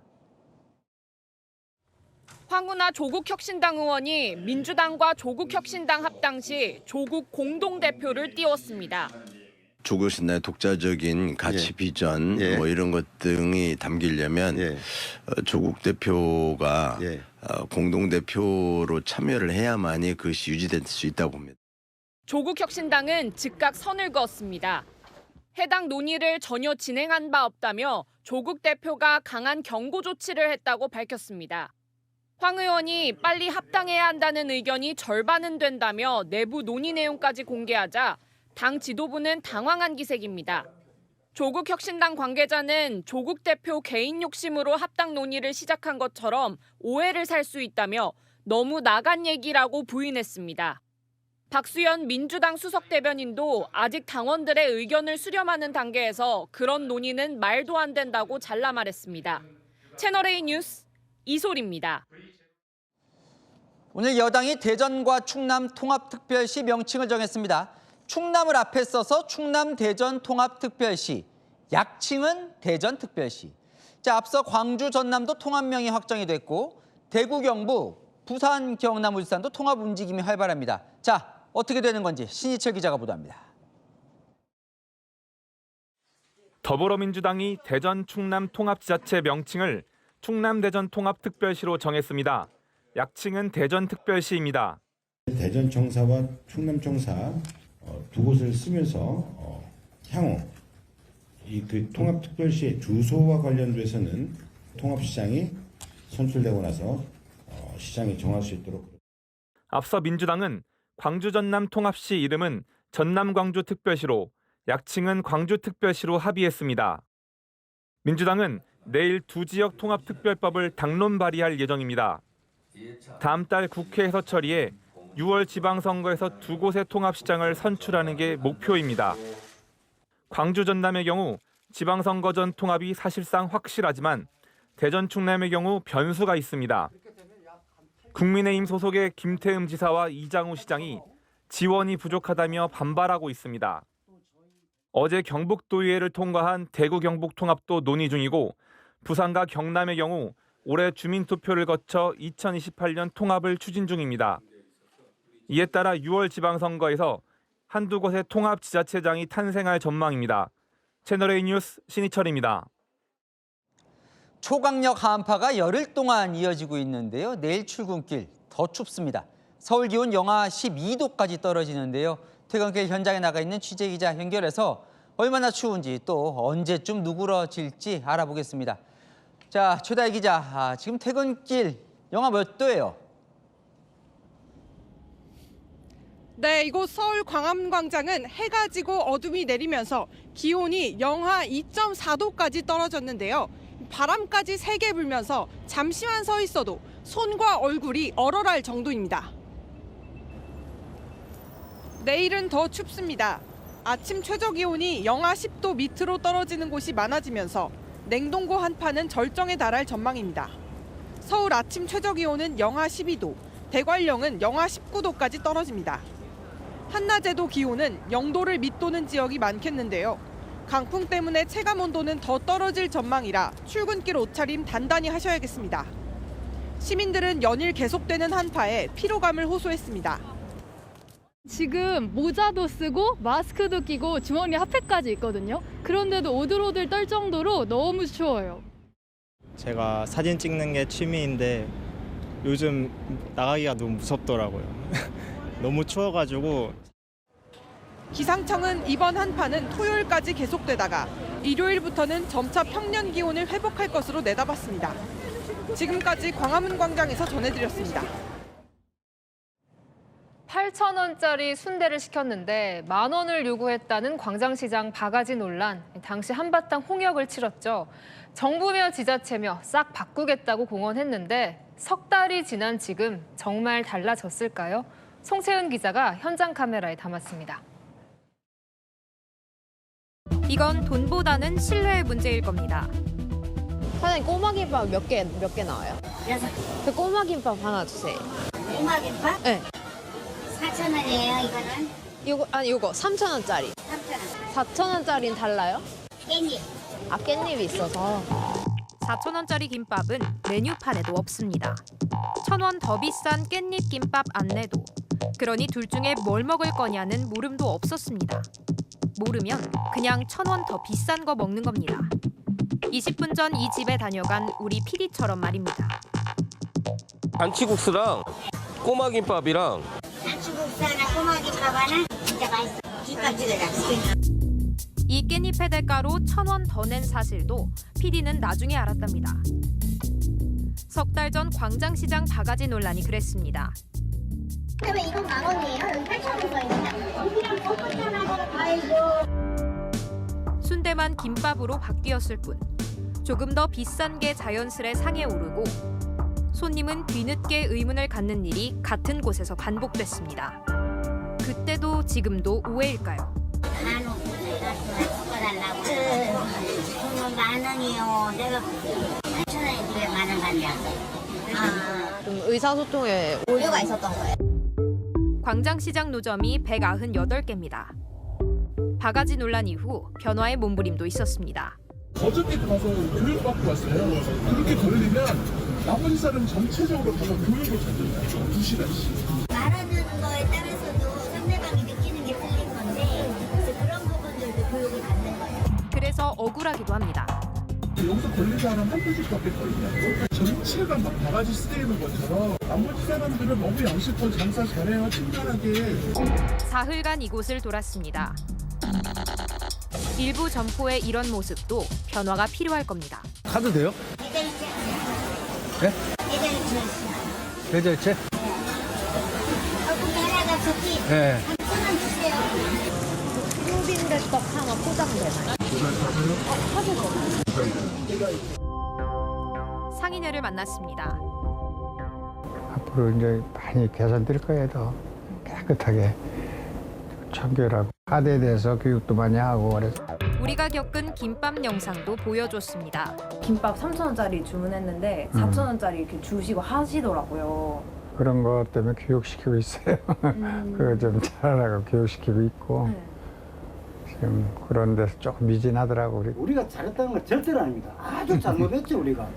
황운하 조국혁신당 의원이 민주당과 조국혁신당 합당 시 조국 공동대표를 띄웠습니다. 조국혁신당의 독자적인 가치 비전 뭐 이런 것 등이 담기려면 조국 대표가 공동대표로 참여를 해야만이 그것이 유지될 수 있다고 봅니다. 조국혁신당은 즉각 선을 그었습니다. 해당 논의를 전혀 진행한 바 없다며 조국 대표가 강한 경고 조치를 했다고 밝혔습니다. 황 의원이 빨리 합당해야 한다는 의견이 절반은 된다며 내부 논의 내용까지 공개하자 당 지도부는 당황한 기색입니다. 조국혁신당 관계자는 조국 대표 개인 욕심으로 합당 논의를 시작한 것처럼 오해를 살 수 있다며 너무 나간 얘기라고 부인했습니다. 박수현 민주당 수석대변인도 아직 당원들의 의견을 수렴하는 단계에서 그런 논의는 말도 안 된다고 잘라 말했습니다. 채널A 뉴스 이솔입니다. 오늘 여당이 대전과 충남 통합특별시 명칭을 정했습니다. 충남을 앞에 써서 충남 대전 통합특별시, 약칭은 대전특별시. 자, 앞서 광주 전남도 통합명이 확정이 됐고 대구 경북, 부산 경남 울산도 통합 움직임이 활발합니다. 자, 어떻게 되는 건지 신희철 기자가 보도합니다. 더불어민주당이 대전 충남 통합지자체 명칭을 충남 대전 통합특별시로 정했습니다. 약칭은 대전특별시입니다. 대전청사와 충남청사 두 곳을 쓰면서 향후 이 통합특별시의 주소와 관련돼서는 통합시장이 선출되고 나서 시장이 정할 수 있도록. 앞서 민주당은 광주 전남 통합시 이름은 전남광주특별시로 약칭은 광주특별시로 합의했습니다. 민주당은 내일 두 지역 통합특별법을 당론 발의할 예정입니다. 다음 달 국회에서 처리해 6월 지방선거에서 두 곳의 통합시장을 선출하는 게 목표입니다. 광주 전남의 경우 지방선거 전 통합이 사실상 확실하지만 대전 충남의 경우 변수가 있습니다. 국민의힘 소속의 김태흠 지사와 이장우 시장이 지원이 부족하다며 반발하고 있습니다. 어제 경북도의회를 통과한 대구 경북 통합도 논의 중이고 부산과 경남의 경우 올해 주민투표를 거쳐 2028년 통합을 추진 중입니다. 이에 따라 6월 지방선거에서 한두 곳의 통합지자체장이 탄생할 전망입니다. 채널A 뉴스 신희철입니다. 초강력 한파가 열흘 동안 이어지고 있는데요. 내일 출근길 더 춥습니다. 서울 기온 영하 12도까지 떨어지는데요. 퇴근길 현장에 나가 있는 취재기자 연결해서 얼마나 추운지 또 언제쯤 누그러질지 알아보겠습니다. 자, 최다희 기자, 지금 퇴근길 영하 몇 도예요? 네, 이곳 서울 광화문광장은 해가 지고 어둠이 내리면서 기온이 영하 2.4도까지 떨어졌는데요. 바람까지 세게 불면서 잠시만 서 있어도 손과 얼굴이 얼얼할 정도입니다. 내일은 더 춥습니다. 아침 최저 기온이 영하 10도 밑으로 떨어지는 곳이 많아지면서 냉동고 한파는 절정에 달할 전망입니다. 서울 아침 최저 기온은 영하 12도, 대관령은 영하 19도까지 떨어집니다. 한낮에도 기온은 0도를 밑도는 지역이 많겠는데요. 강풍 때문에 체감 온도는 더 떨어질 전망이라 출근길 옷차림 단단히 하셔야겠습니다. 시민들은 연일 계속되는 한파에 피로감을 호소했습니다. 지금 모자도 쓰고 마스크도 끼고 주머니 핫팩까지 있거든요. 그런데도 오들오들 떨 정도로 너무 추워요. 제가 사진 찍는 게 취미인데 요즘 나가기가 너무 무섭더라고요. 너무 추워가지고. 기상청은 이번 한파는 토요일까지 계속되다가 일요일부터는 점차 평년 기온을 회복할 것으로 내다봤습니다. 지금까지 광화문 광장에서 전해드렸습니다. 8,000원짜리 순대를 시켰는데 10,000원을 요구했다는 광장시장 바가지 논란. 당시 한바탕 홍역을 치렀죠. 정부며 지자체며 싹 바꾸겠다고 공언했는데 석 달이 지난 지금 정말 달라졌을까요? 송채은 기자가 현장 카메라에 담았습니다. 이건 돈보다는 신뢰의 문제일 겁니다. 사장님, 꼬마김밥 몇 개 나와요? 6개. 그 꼬마김밥 하나 주세요. 꼬마김밥? 네. 4,000원이에요, 이거는? 요거 3,000원짜리. 3,000원. 4,000원짜리는 달라요? 깻잎. 아, 깻잎이 있어서. 4,000원짜리 김밥은 메뉴판에도 없습니다. 1,000원 더 비싼 깻잎 김밥 안내도. 그러니 둘 중에 뭘 먹을 거냐는 물음도 없었습니다. 모르면 그냥 1,000원 더 비싼 거 먹는 겁니다. 20분 전 이 집에 다녀간 우리 PD처럼 말입니다. 잔치국수랑 꼬마김밥이랑 잔치국수 하나, 꼬마김밥 하나, 진짜 맛있어. 김밥 찍어잡수. 이 깻잎의 대가로 1,000원 더 낸 사실도 PD는 나중에 알았답니다. 석 달 전 광장시장 바가지 논란이 그랬습니다. 왜 이건 10,000원이에요? 여기 8,000원 써 있는데. 아이고. 순대만 김밥으로 바뀌었을 뿐 조금 더 비싼 게 자연스레 상에 오르고 손님은 뒤늦게 의문을 갖는 일이 같은 곳에서 반복됐습니다. 그때도 지금도 오해일까요? 10,000원이요. 내가 8,000원에 왜 10,000원 갔냐고. 좀 의사소통에 오류가 있었던 거예요. 광장시장 노점이 198개입니다. 바가지 논란 이후 변화의 몸부림도 있었습니다. 어저께도 가서 교육받고 왔어요. 그렇게 걸리면 나머지 사람 전체적으로 가서 교육을 받는다. 2시간씩. 말하는 거에 따라서도 상대방이 느끼는 게 틀린 건데 그런 부분들도 교육을 받는 거예요. 그래서 억울하기도 합니다. 여기서 걸린 사람 한두 집밖에 걸리냐고. 전체가 막 바가지 쓰이는 것처럼 나머지 사람들은 너무 양식껏 장사 잘해요. 친절하게. 사흘간 이곳을 돌았습니다. 일부 점포의 이런 모습도 변화가 필요할 겁니다. 카드 돼요? 네? 계좌이체? 하나가 저기 네. 3,000원 주세요. 흰빈대떡 하나 포장되나요? 상인회를 만났습니다. 앞으로 이제 많이 개선될 거예요. 더 깨끗하게 청결하고 카드에 대해서 교육도 많이 하고 그래서. 우리가 겪은 김밥 영상도 보여줬습니다. 김밥 3,000원짜리 주문했는데 4,000원짜리 이렇게 주시고 하시더라고요. 그런 것 때문에 교육시키고 있어요. 그거 좀 잘하라고 교육시키고 있고 지금 그런 데서 조금 미진하더라고. 우리가 잘했다는 건 절대로 아닙니다. 아주 잘못했죠 우리가.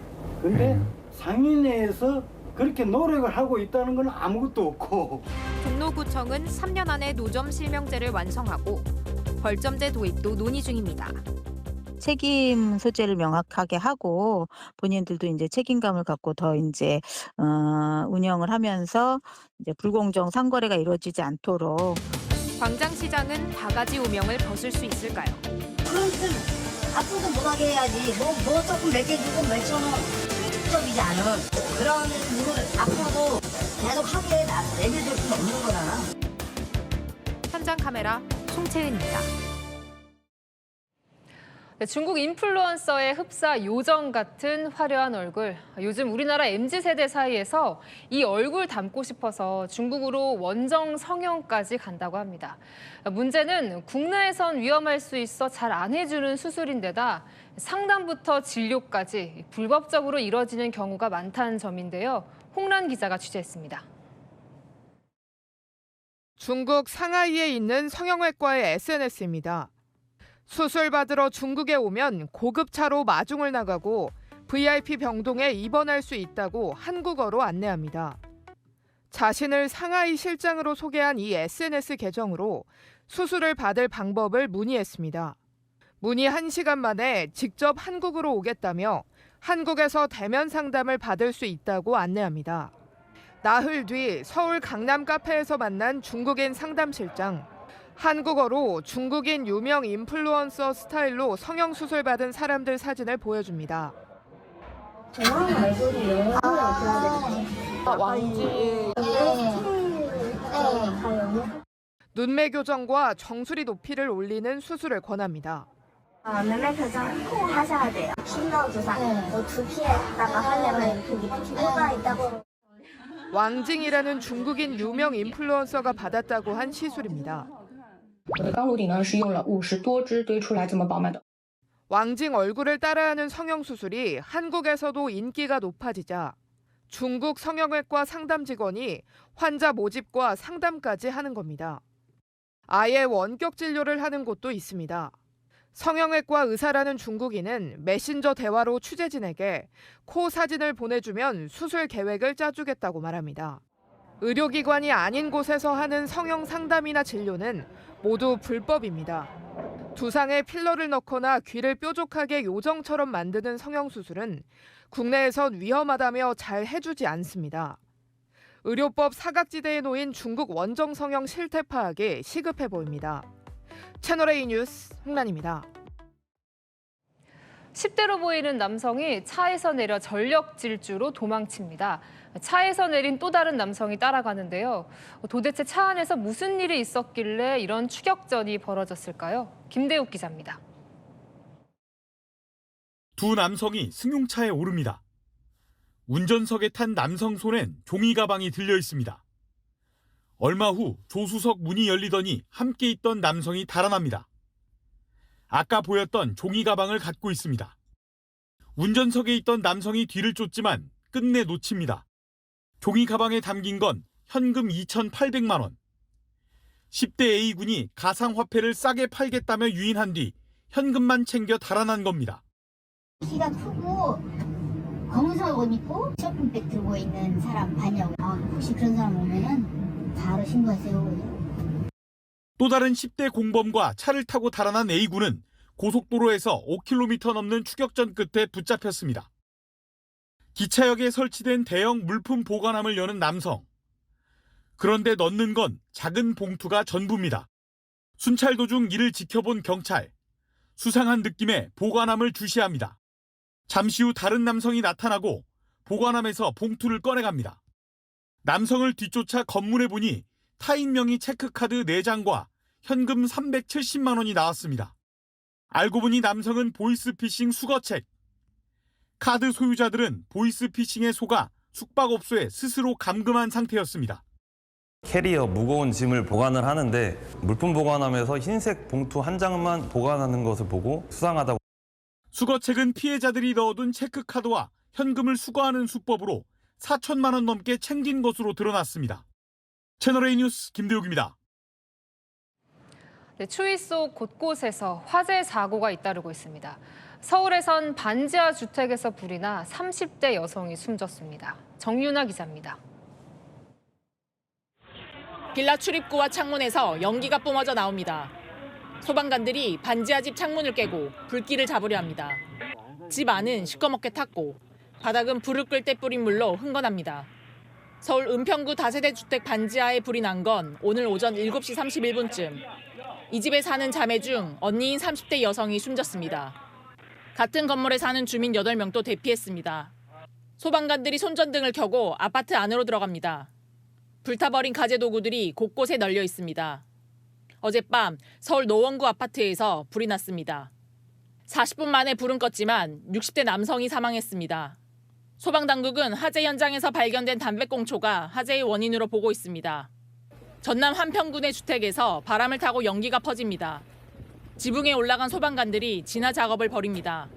근데 상인회에서 그렇게 노력을 하고 있다는 건 아무것도 없고. 종로구청은 3년 안에 노점 실명제를 완성하고 벌점제 도입도 논의 중입니다. 책임 소재를 명확하게 하고 본인들도 이제 책임감을 갖고 더 이제 운영을 하면서 이제 불공정 상거래가 이루어지지 않도록. 광장시장은 바가지 오명을 벗을 수 있을까요? 그만큼 앞으로도 못하게 해야지. 뭐 조금 몇 개 주고 몇천 원 필수적이지 않은 그런 일을 앞으로도 계속 하게 내버릴 수 없는 거잖아. 현장 카메라 송채은입니다. 네, 중국 인플루언서의 흡사 요정 같은 화려한 얼굴. 요즘 우리나라 MZ세대 사이에서 이 얼굴 닮고 싶어서 중국으로 원정 성형까지 간다고 합니다. 문제는 국내에선 위험할 수 있어 잘 안 해주는 수술인데다 상담부터 진료까지 불법적으로 이뤄지는 경우가 많다는 점인데요. 홍란 기자가 취재했습니다. 중국 상하이에 있는 성형외과의 SNS입니다. 수술 받으러 중국에 오면 고급차로 마중을 나가고 VIP 병동에 입원할 수 있다고 한국어로 안내합니다. 자신을 상하이 실장으로 소개한 이 SNS 계정으로 수술을 받을 방법을 문의했습니다. 문의 1시간 만에 직접 한국으로 오겠다며 한국에서 대면 상담을 받을 수 있다고 안내합니다. 나흘 뒤 서울 강남 카페에서 만난 중국인 상담실장. 한국어로 중국인 유명 인플루언서 스타일로 성형수술 받은 사람들 사진을 보여줍니다. 눈매 교정과 정수리 높이를 올리는 수술을 권합니다. 눈매 교정 꼭 하셔야 돼요. 흰너 두상, 두피에다가 하려면 그 밑에 피부가 있다고. 왕징이라는 중국인 유명 인플루언서가 받았다고 한 시술입니다. 왕징 얼굴을 따라하는 성형수술이 한국에서도 인기가 높아지자 중국 성형외과 상담 직원이 환자 모집과 상담까지 하는 겁니다. 아예 원격 진료를 하는 곳도 있습니다. 성형외과 의사라는 중국인은 메신저 대화로 취재진에게 코 사진을 보내주면 수술 계획을 짜주겠다고 말합니다. 의료기관이 아닌 곳에서 하는 성형 상담이나 진료는 모두 불법입니다. 두상에 필러를 넣거나 귀를 뾰족하게 요정처럼 만드는 성형수술은 국내에선 위험하다며 잘 해주지 않습니다. 의료법 사각지대에 놓인 중국 원정 성형 실태 파악이 시급해 보입니다. 채널A 뉴스 홍란입니다. 10대로 보이는 남성이 차에서 내려 전력 질주로 도망칩니다. 차에서 내린 또 다른 남성이 따라가는데요. 도대체 차 안에서 무슨 일이 있었길래 이런 추격전이 벌어졌을까요? 김대욱 기자입니다. 두 남성이 승용차에 오릅니다. 운전석에 탄 남성 손엔 종이 가방이 들려 있습니다. 얼마 후 조수석 문이 열리더니 함께 있던 남성이 달아납니다. 아까 보였던 종이 가방을 갖고 있습니다. 운전석에 있던 남성이 뒤를 쫓지만 끝내 놓칩니다. 종이 가방에 담긴 건 현금 2,800만 원. 10대 A군이 가상화폐를 싸게 팔겠다며 유인한 뒤 현금만 챙겨 달아난 겁니다. 키가 크고 검은색 옷 입고 쇼핑백 들고 있는 사람 봤냐고. 혹시 그런 사람 오면은 바로 신고하세요. 또 다른 10대 공범과 차를 타고 달아난 A군은 고속도로에서 5km 넘는 추격전 끝에 붙잡혔습니다. 기차역에 설치된 대형 물품 보관함을 여는 남성. 그런데 넣는 건 작은 봉투가 전부입니다. 순찰 도중 이를 지켜본 경찰. 수상한 느낌의 보관함을 주시합니다. 잠시 후 다른 남성이 나타나고 보관함에서 봉투를 꺼내갑니다. 남성을 뒤쫓아 건물에 보니 타인 명의 체크카드 4장과 현금 370만 원이 나왔습니다. 알고 보니 남성은 보이스피싱 수거책. 카드 소유자들은 보이스피싱에 속아 숙박업소에 스스로 감금한 상태였습니다. 캐리어 무거운 짐을 보관을 하는데 물품 보관함에서 흰색 봉투 한 장만 보관하는 것을 보고 수상하다고. 수거책은 피해자들이 넣어둔 체크카드와 현금을 수거하는 수법으로 4천만 원 넘게 챙긴 것으로 드러났습니다. 채널A 뉴스 김대욱입니다. 네, 추위 속 곳곳에서 화재 사고가 잇따르고 있습니다. 서울에선 반지하 주택에서 불이 나 30대 여성이 숨졌습니다. 정윤아 기자입니다. 빌라 출입구와 창문에서 연기가 뿜어져 나옵니다. 소방관들이 반지하 집 창문을 깨고 불길을 잡으려 합니다. 집 안은 시커멓게 탔고 바닥은 불을 끌 때 뿌린 물로 흥건합니다. 서울 은평구 다세대 주택 반지하에 불이 난 건 오늘 오전 7시 31분쯤. 이 집에 사는 자매 중 언니인 30대 여성이 숨졌습니다. 같은 건물에 사는 주민 8명도 대피했습니다. 소방관들이 손전등을 켜고 아파트 안으로 들어갑니다. 불타버린 가재 도구들이 곳곳에 널려 있습니다. 어젯밤 서울 노원구 아파트에서 불이 났습니다. 40분 만에 불은 껐지만 60대 남성이 사망했습니다. 소방당국은 화재 현장에서 발견된 담배꽁초가 화재의 원인으로 보고 있습니다. 전남 한평군의 주택에서 바람을 타고 연기가 퍼집니다. 지붕에 올라간 소방관들이 진화 작업을 벌입니다.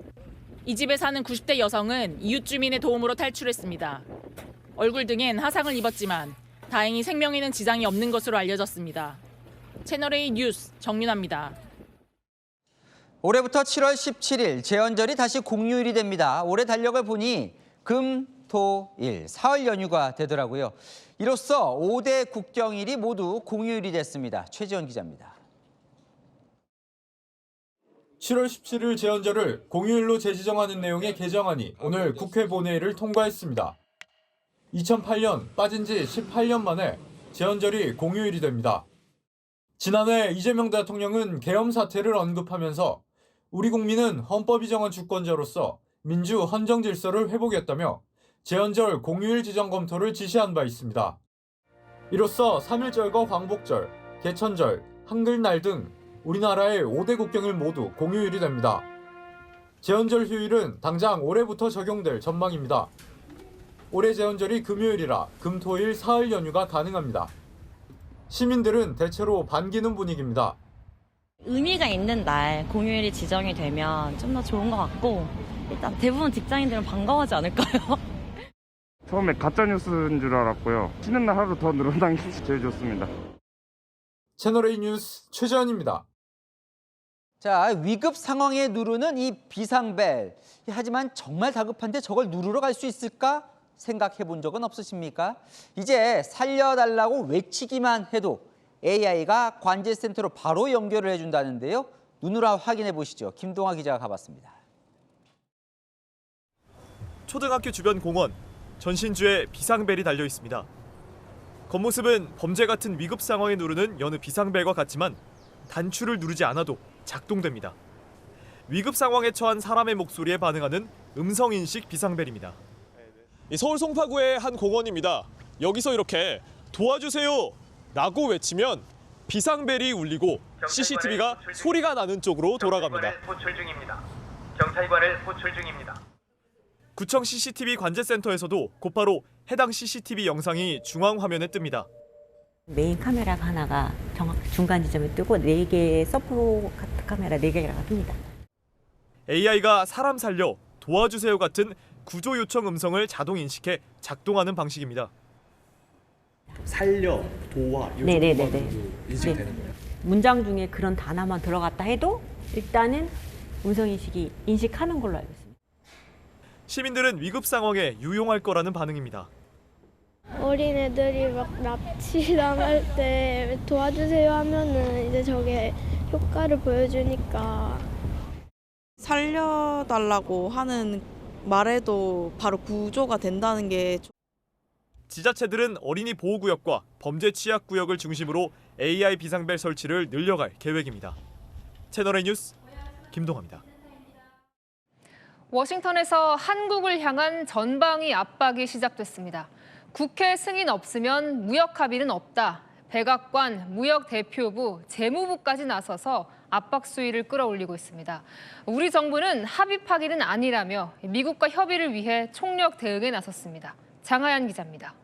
이 집에 사는 90대 여성은 이웃 주민의 도움으로 탈출했습니다. 얼굴 등엔 화상을 입었지만 다행히 생명에는 지장이 없는 것으로 알려졌습니다. 채널A 뉴스 정윤아입니다. 올해부터 7월 17일 제헌절이 다시 공휴일이 됩니다. 올해 달력을 보니 금, 토, 일, 사흘 연휴가 되더라고요. 이로써 5대 국경일이 모두 공휴일이 됐습니다. 최지원 기자입니다. 7월 17일 제헌절을 공휴일로 재지정하는 내용의 개정안이 오늘 국회 본회의를 통과했습니다. 2008년 빠진 지 18년 만에 제헌절이 공휴일이 됩니다. 지난해 이재명 대통령은 계엄 사태를 언급하면서 우리 국민은 헌법이 정한 주권자로서 민주 헌정 질서를 회복했다며 제헌절 공휴일 지정 검토를 지시한 바 있습니다. 이로써 3.1절과 광복절, 개천절, 한글날 등 우리나라의 5대 국경일 모두 공휴일이 됩니다. 제헌절 휴일은 당장 올해부터 적용될 전망입니다. 올해 제헌절이 금요일이라 금, 토, 일, 사흘 연휴가 가능합니다. 시민들은 대체로 반기는 분위기입니다. 의미가 있는 날 공휴일이 지정이 되면 좀 더 좋은 것 같고 일단 대부분 직장인들은 반가워하지 않을까요? 처음에 가짜뉴스인 줄 알았고요. 쉬는 날 하루 더 늘어난 게 제일 좋습니다. 채널A 뉴스 최재현입니다. 자, 위급 상황에 누르는 이 비상벨. 하지만 정말 다급한데 저걸 누르러 갈 수 있을까? 생각해 본 적은 없으십니까? 이제 살려달라고 외치기만 해도 AI가 관제센터로 바로 연결을 해준다는데요. 눈으로 확인해 보시죠. 김동아 기자가 가봤습니다. 초등학교 주변 공원, 전신주에 비상벨이 달려 있습니다. 겉모습은 범죄 같은 위급 상황에 누르는 여느 비상벨과 같지만 단추를 누르지 않아도 작동됩니다. 위급 상황에 처한 사람의 목소리에 반응하는 음성인식 비상벨입니다. 서울 송파구의 한 공원입니다. 여기서 이렇게 도와주세요 라고 외치면 비상벨이 울리고 CCTV가 소리가 나는 쪽으로 돌아갑니다. 경찰관을 호출 중입니다. 구청 CCTV 관제센터에서도 곧바로 해당 CCTV 영상이 중앙 화면에 뜹니다. 메인 카메라가 하나가 정확히 중간 지점에 뜨고 4개의 서포트 카메라 4개가 뜹니다. AI가 사람 살려 도와주세요 같은 구조 요청 음성을 자동 인식해 작동하는 방식입니다. 살려, 도와, 이 정도만 인식되는 거예요? 문장 중에 그런 단어만 들어갔다 해도 일단은 음성인식이 인식하는 걸로 알고 있습니다. 시민들은 위급 상황에 유용할 거라는 반응입니다. 어린애들이 막 납치당할 때 도와주세요 하면은 이제 저게 효과를 보여주니까. 살려달라고 하는 말에도 바로 구조가 된다는 게. 지자체들은 어린이 보호구역과 범죄 취약구역을 중심으로 AI 비상벨 설치를 늘려갈 계획입니다. 채널A 뉴스 김동아입니다. 워싱턴에서 한국을 향한 전방위 압박이 시작됐습니다. 국회 승인 없으면 무역 합의는 없다. 백악관, 무역대표부, 재무부까지 나서서 압박 수위를 끌어올리고 있습니다. 우리 정부는 합의 파기는 아니라며 미국과 협의를 위해 총력 대응에 나섰습니다. 장하연 기자입니다.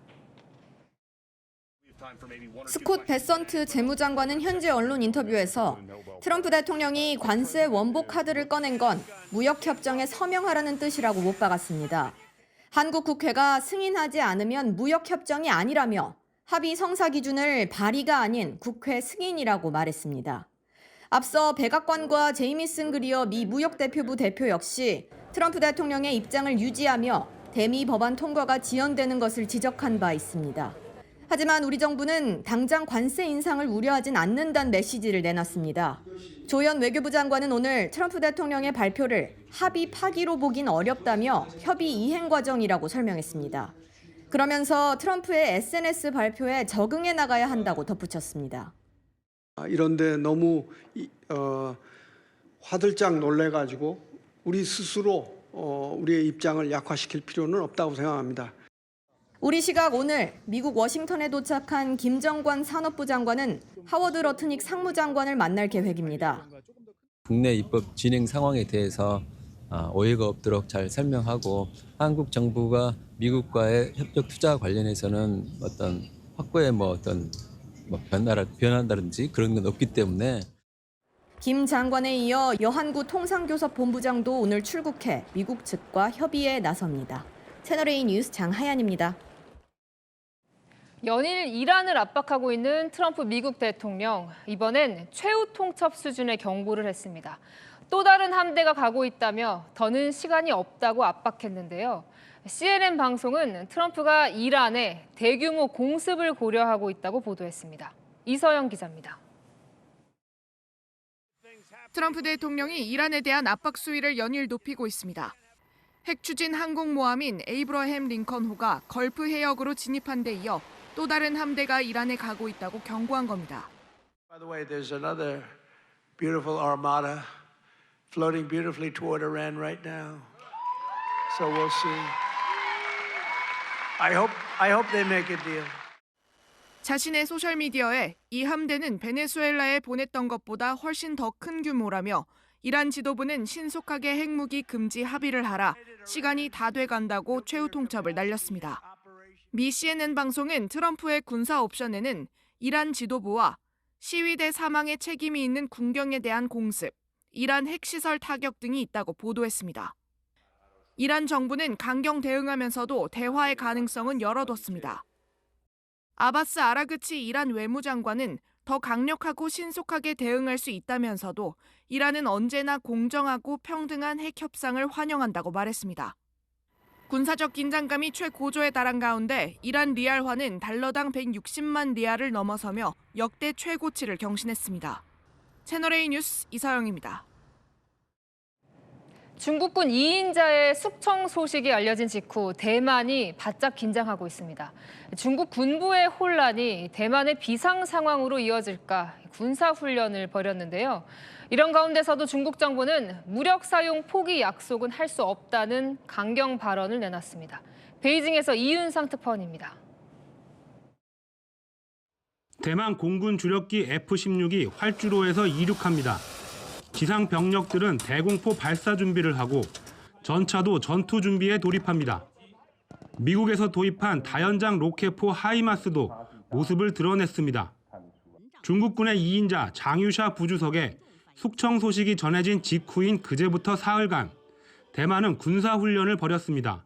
스콧 베선트 재무장관은 현지 언론 인터뷰에서 트럼프 대통령이 관세 원복 카드를 꺼낸 건 무역협정에 서명하라는 뜻이라고 못 박았습니다. 한국 국회가 승인하지 않으면 무역협정이 아니라며 합의 성사 기준을 발의가 아닌 국회 승인이라고 말했습니다. 앞서 백악관과 제이미슨 그리어 미 무역대표부 대표 역시 트럼프 대통령의 입장을 유지하며 대미 법안 통과가 지연되는 것을 지적한 바 있습니다. 하지만 우리 정부는 당장 관세 인상을 우려하진 않는다는 메시지를 내놨습니다. 조현 외교부 장관은 오늘 트럼프 대통령의 발표를 합의 파기로 보긴 어렵다며 협의 이행 과정이라고 설명했습니다. 그러면서 트럼프의 SNS 발표에 적응해 나가야 한다고 덧붙였습니다. 이런데 너무 화들짝 놀래가지고 우리 스스로 우리의 입장을 약화시킬 필요는 없다고 생각합니다. 우리 시각 오늘 미국 워싱턴에 도착한 김정관 산업부 장관은 하워드 러트닉 상무장관을 만날 계획입니다. 국내 입법 진행 상황에 대해서 오해가 없도록 잘 설명하고 한국 정부가 미국과의 협력 투자 관련해서는 어떤 확고의 변한다든지 그런 건 없기 때문에. 김 장관에 이어 여한구 통상교섭 본부장도 오늘 출국해 미국 측과 협의에 나섭니다. 채널A 뉴스 장하연입니다. 연일 이란을 압박하고 있는 트럼프 미국 대통령, 이번엔 최후 통첩 수준의 경고를 했습니다. 또 다른 함대가 가고 있다며 더는 시간이 없다고 압박했는데요. CNN 방송은 트럼프가 이란에 대규모 공습을 고려하고 있다고 보도했습니다. 이서영 기자입니다. 트럼프 대통령이 이란에 대한 압박 수위를 연일 높이고 있습니다. 핵 추진 항공모함인 에이브러햄 링컨호가 걸프 해역으로 진입한 데 이어 또 다른 함대가 이란에 가고 있다고 경고한 겁니다. By the way, there's another beautiful armada floating beautifully toward Iran right now. So we'll see. I hope they make a deal. 자신의 소셜미디어에 이 함대는 베네수엘라에 보냈던 것보다 훨씬 더 큰 규모라며 이란 지도부는 신속하게 핵무기 금지 합의를 하라, 시간이 다 돼간다고 최후 통첩을 날렸습니다. 미 CNN 방송은 트럼프의 군사 옵션에는 이란 지도부와 시위대 사망에 책임이 있는 군경에 대한 공습, 이란 핵시설 타격 등이 있다고 보도했습니다. 이란 정부는 강경 대응하면서도 대화의 가능성은 열어뒀습니다. 아바스 아라그치 이란 외무장관은 더 강력하고 신속하게 대응할 수 있다면서도 이란은 언제나 공정하고 평등한 핵 협상을 환영한다고 말했습니다. 군사적 긴장감이 최고조에 달한 가운데 이란 리알화는 달러당 160만 리알을 넘어서며 역대 최고치를 경신했습니다. 채널A 뉴스 이서영입니다. 중국군 2인자의 숙청 소식이 알려진 직후 대만이 바짝 긴장하고 있습니다. 중국 군부의 혼란이 대만의 비상 상황으로 이어질까 군사훈련을 벌였는데요. 이런 가운데서도 중국 정부는 무력 사용 포기 약속은 할 수 없다는 강경 발언을 내놨습니다. 베이징에서 이윤상 특파원입니다. 대만 공군 주력기 F-16이 활주로에서 이륙합니다. 지상 병력들은 대공포 발사 준비를 하고 전차도 전투 준비에 돌입합니다. 미국에서 도입한 다연장 로켓포 하이마스도 모습을 드러냈습니다. 중국군의 2인자 장유샤 부주석의 숙청 소식이 전해진 직후인 그제부터 사흘간 대만은 군사훈련을 벌였습니다.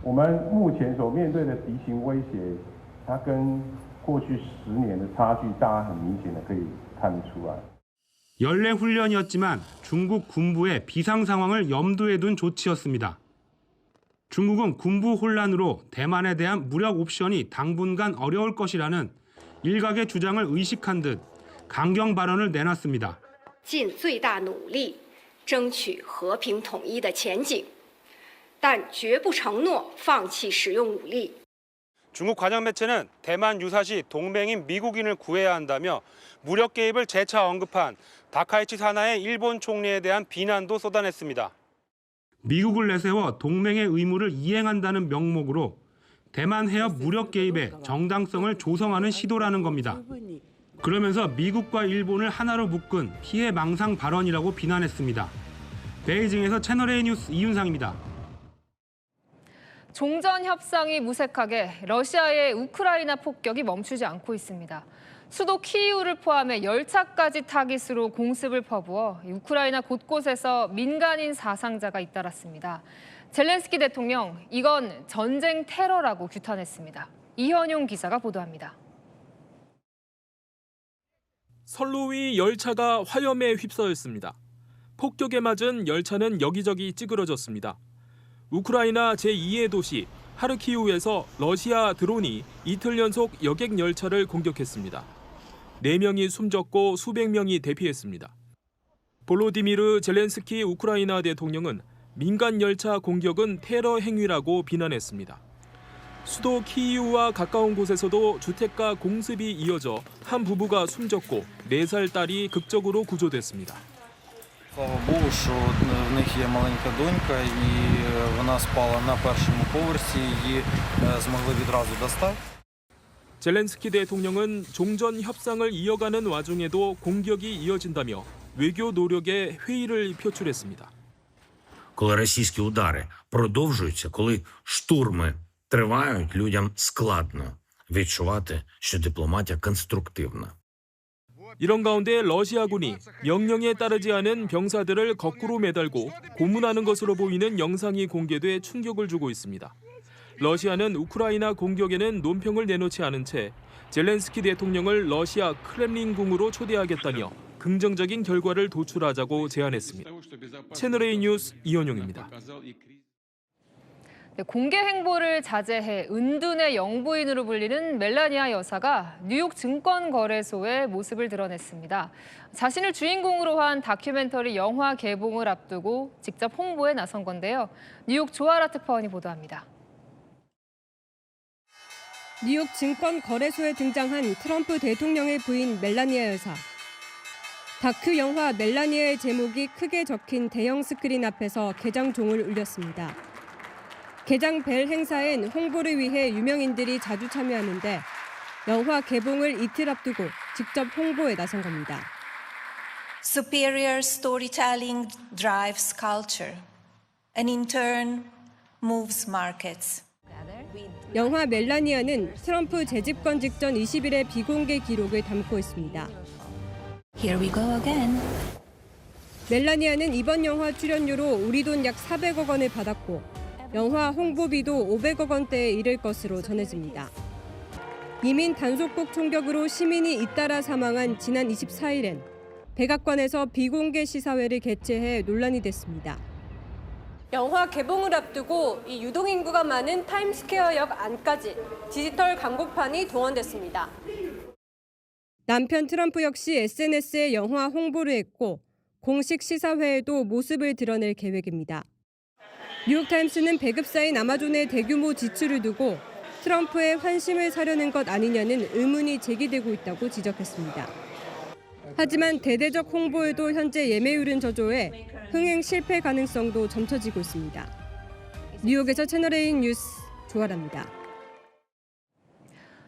我们目前所面对的敌情威胁，它跟过去10年的差距，大家很明显的可以看得出来。 연례 훈련이었지만 중국 군부의 비상 상황을 염두에 둔 조치였습니다. 중국은 군부 혼란으로 대만에 대한 무력 옵션이 당분간 어려울 것이라는 일각의 주장을 의식한 듯 강경 발언을 내놨습니다. 尽最大努力争取和平统一的前景，但绝不承诺放弃使用武力。 중국 관영 매체는 대만 유사시 동맹인 미국인을 구해야 한다며 무력 개입을 재차 언급한 다카이치 사나의 일본 총리에 대한 비난도 쏟아냈습니다. 미국을 내세워 동맹의 의무를 이행한다는 명목으로 대만 해협 무력 개입의 정당성을 조성하는 시도라는 겁니다. 그러면서 미국과 일본을 하나로 묶은 피해망상 발언이라고 비난했습니다. 베이징에서 채널A 뉴스 이윤상입니다. 종전 협상이 무색하게 러시아의 우크라이나 폭격이 멈추지 않고 있습니다. 수도 키이우를 포함해 열차까지 타깃으로 공습을 퍼부어 우크라이나 곳곳에서 민간인 사상자가 잇따랐습니다. 젤렌스키 대통령, 이건 전쟁 테러라고 규탄했습니다. 이현용 기자가 보도합니다. 선로 위 열차가 화염에 휩싸였습니다. 폭격에 맞은 열차는 여기저기 찌그러졌습니다. 우크라이나 제2의 도시 하르키우에서 러시아 드론이 이틀 연속 여객 열차를 공격했습니다. 4명이 숨졌고 수백 명이 대피했습니다. 볼로디미르 젤렌스키 우크라이나 대통령은 민간 열차 공격은 테러 행위라고 비난했습니다. 수도 키이우와 가까운 곳에서도 주택가 공습이 이어져 한 부부가 숨졌고 4살 딸이 극적으로 구조됐습니다. Слава Богу, що в них є маленька донька, і вона спала на першому поверсі, її змогли відразу достати. 젤렌스키 대통령은 종전 협상을 이어가는 와중에도 공격이 이어진다며 외교 노력에 회의를 표출했습니다. Коли російські удари продовжуються, коли штурми тривають, людям складно відчувати, що дипломатія конструктивна. 이런 가운데 러시아군이 명령에 따르지 않은 병사들을 거꾸로 매달고 고문하는 것으로 보이는 영상이 공개돼 충격을 주고 있습니다. 러시아는 우크라이나 공격에는 논평을 내놓지 않은 채 젤렌스키 대통령을 러시아 크렘린궁으로 초대하겠다며 긍정적인 결과를 도출하자고 제안했습니다. 채널A 뉴스 이현용입니다. 공개 행보를 자제해 은둔의 영부인으로 불리는 멜라니아 여사가 뉴욕 증권거래소에 모습을 드러냈습니다. 자신을 주인공으로 한 다큐멘터리 영화 개봉을 앞두고 직접 홍보에 나선 건데요. 뉴욕 조아라 특파원이 보도합니다. 뉴욕 증권거래소에 등장한 트럼프 대통령의 부인 멜라니아 여사. 다큐 영화 멜라니아의 제목이 크게 적힌 대형 스크린 앞에서 개장종을 울렸습니다. 개장 벨 행사엔 홍보를 위해 유명인들이 자주 참여하는데 영화 개봉을 이틀 앞두고 직접 홍보에 나선 겁니다. Superior storytelling drives culture, and in turn moves markets. 영화 멜라니아는 트럼프 재집권 직전 20일의 비공개 기록을 담고 있습니다. Here we go again. 멜라니아는 이번 영화 출연료로 우리 돈 약 400억 원을 받았고 영화 홍보비도 500억 원대에 이를 것으로 전해집니다. 이민 단속국 총격으로 시민이 잇따라 사망한 지난 24일엔 백악관에서 비공개 시사회를 개최해 논란이 됐습니다. 영화 개봉을 앞두고 이 유동인구가 많은 타임스퀘어역 안까지 디지털 광고판이 동원됐습니다. 남편 트럼프 역시 SNS에 영화 홍보를 했고 공식 시사회에도 모습을 드러낼 계획입니다. 뉴욕타임스는 배급사인 아마존의 대규모 지출을 두고 트럼프의 환심을 사려는 것 아니냐는 의문이 제기되고 있다고 지적했습니다. 하지만 대대적 홍보에도 현재 예매율은 저조해 흥행 실패 가능성도 점쳐지고 있습니다. 뉴욕에서 채널A 뉴스 조아라입니다.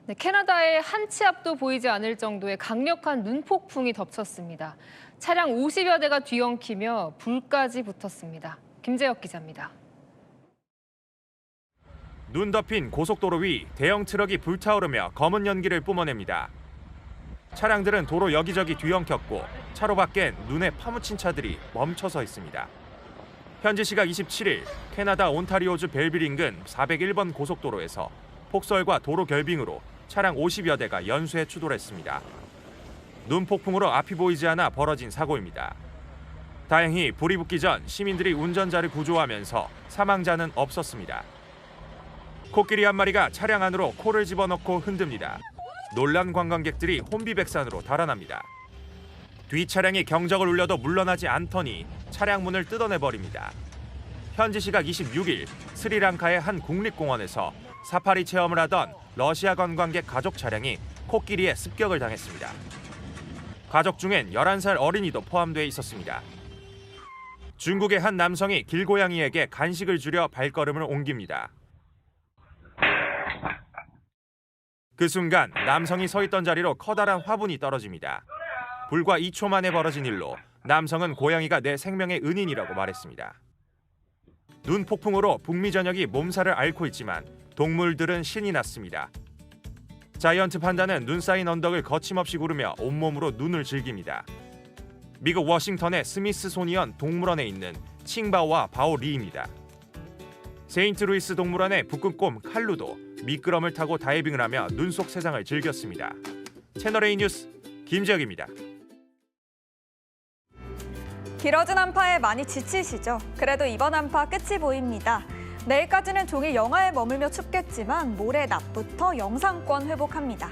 네, 캐나다의 한 치 앞도 보이지 않을 정도의 강력한 눈폭풍이 덮쳤습니다. 차량 50여 대가 뒤엉키며 불까지 붙었습니다. 김재혁 기자입니다. 눈 덮인 고속도로 위 대형 트럭이 불타오르며 검은 연기를 뿜어냅니다. 차량들은 도로 여기저기 뒤엉켰고 차로 밖엔 눈에 파묻힌 차들이 멈춰서 있습니다. 현지 시각 27일 캐나다 온타리오주 벨빌 인근 401번 고속도로에서 폭설과 도로 결빙으로 차량 50여 대가 연쇄 추돌했습니다. 눈폭풍으로 앞이 보이지 않아 벌어진 사고입니다. 다행히 불이 붙기 전 시민들이 운전자를 구조하면서 사망자는 없었습니다. 코끼리 한 마리가 차량 안으로 코를 집어넣고 흔듭니다. 놀란 관광객들이 혼비백산으로 달아납니다. 뒤 차량이 경적을 울려도 물러나지 않더니 차량 문을 뜯어내버립니다. 현지 시각 26일 스리랑카의 한 국립공원에서 사파리 체험을 하던 러시아 관광객 가족 차량이 코끼리에 습격을 당했습니다. 가족 중엔 11살 어린이도 포함돼 있었습니다. 중국의 한 남성이 길고양이에게 간식을 주려 발걸음을 옮깁니다. 그 순간 남성이 서 있던 자리로 커다란 화분이 떨어집니다. 불과 2초 만에 벌어진 일로 남성은 고양이가 내 생명의 은인이라고 말했습니다. 눈폭풍으로 북미 전역이 몸살을 앓고 있지만 동물들은 신이 났습니다. 자이언트 판다는 눈 쌓인 언덕을 거침없이 구르며 온몸으로 눈을 즐깁니다. 미국 워싱턴의 스미스소니언 동물원에 있는 칭바오와 바오리입니다. 세인트루이스 동물원의 북극곰 칼루도 미끄럼을 타고 다이빙을 하며 눈 속 세상을 즐겼습니다. 채널A 뉴스 김재혁입니다. 길어진 한파에 많이 지치시죠? 그래도 이번 한파 끝이 보입니다. 내일까지는 종일 영하에 머물며 춥겠지만 모레 낮부터 영상권 회복합니다.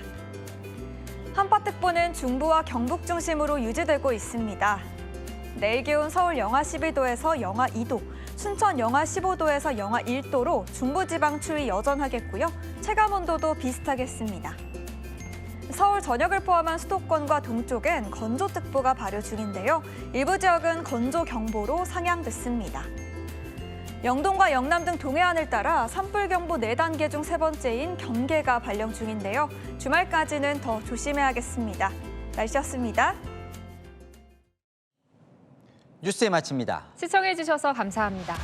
한파특보는 중부와 경북 중심으로 유지되고 있습니다. 내일 기온 서울 영하 12도에서 영하 2도, 춘천 영하 15도에서 영하 1도로 중부지방 추위 여전하겠고요. 체감온도도 비슷하겠습니다. 서울 전역을 포함한 수도권과 동쪽엔 건조특보가 발효 중인데요. 일부 지역은 건조경보로 상향됐습니다. 영동과 영남 등 동해안을 따라 산불경보 4단계 중 3번째인 경계가 발령 중인데요. 주말까지는 더 조심해야겠습니다. 날씨였습니다. 뉴스에 마칩니다. 시청해주셔서 감사합니다.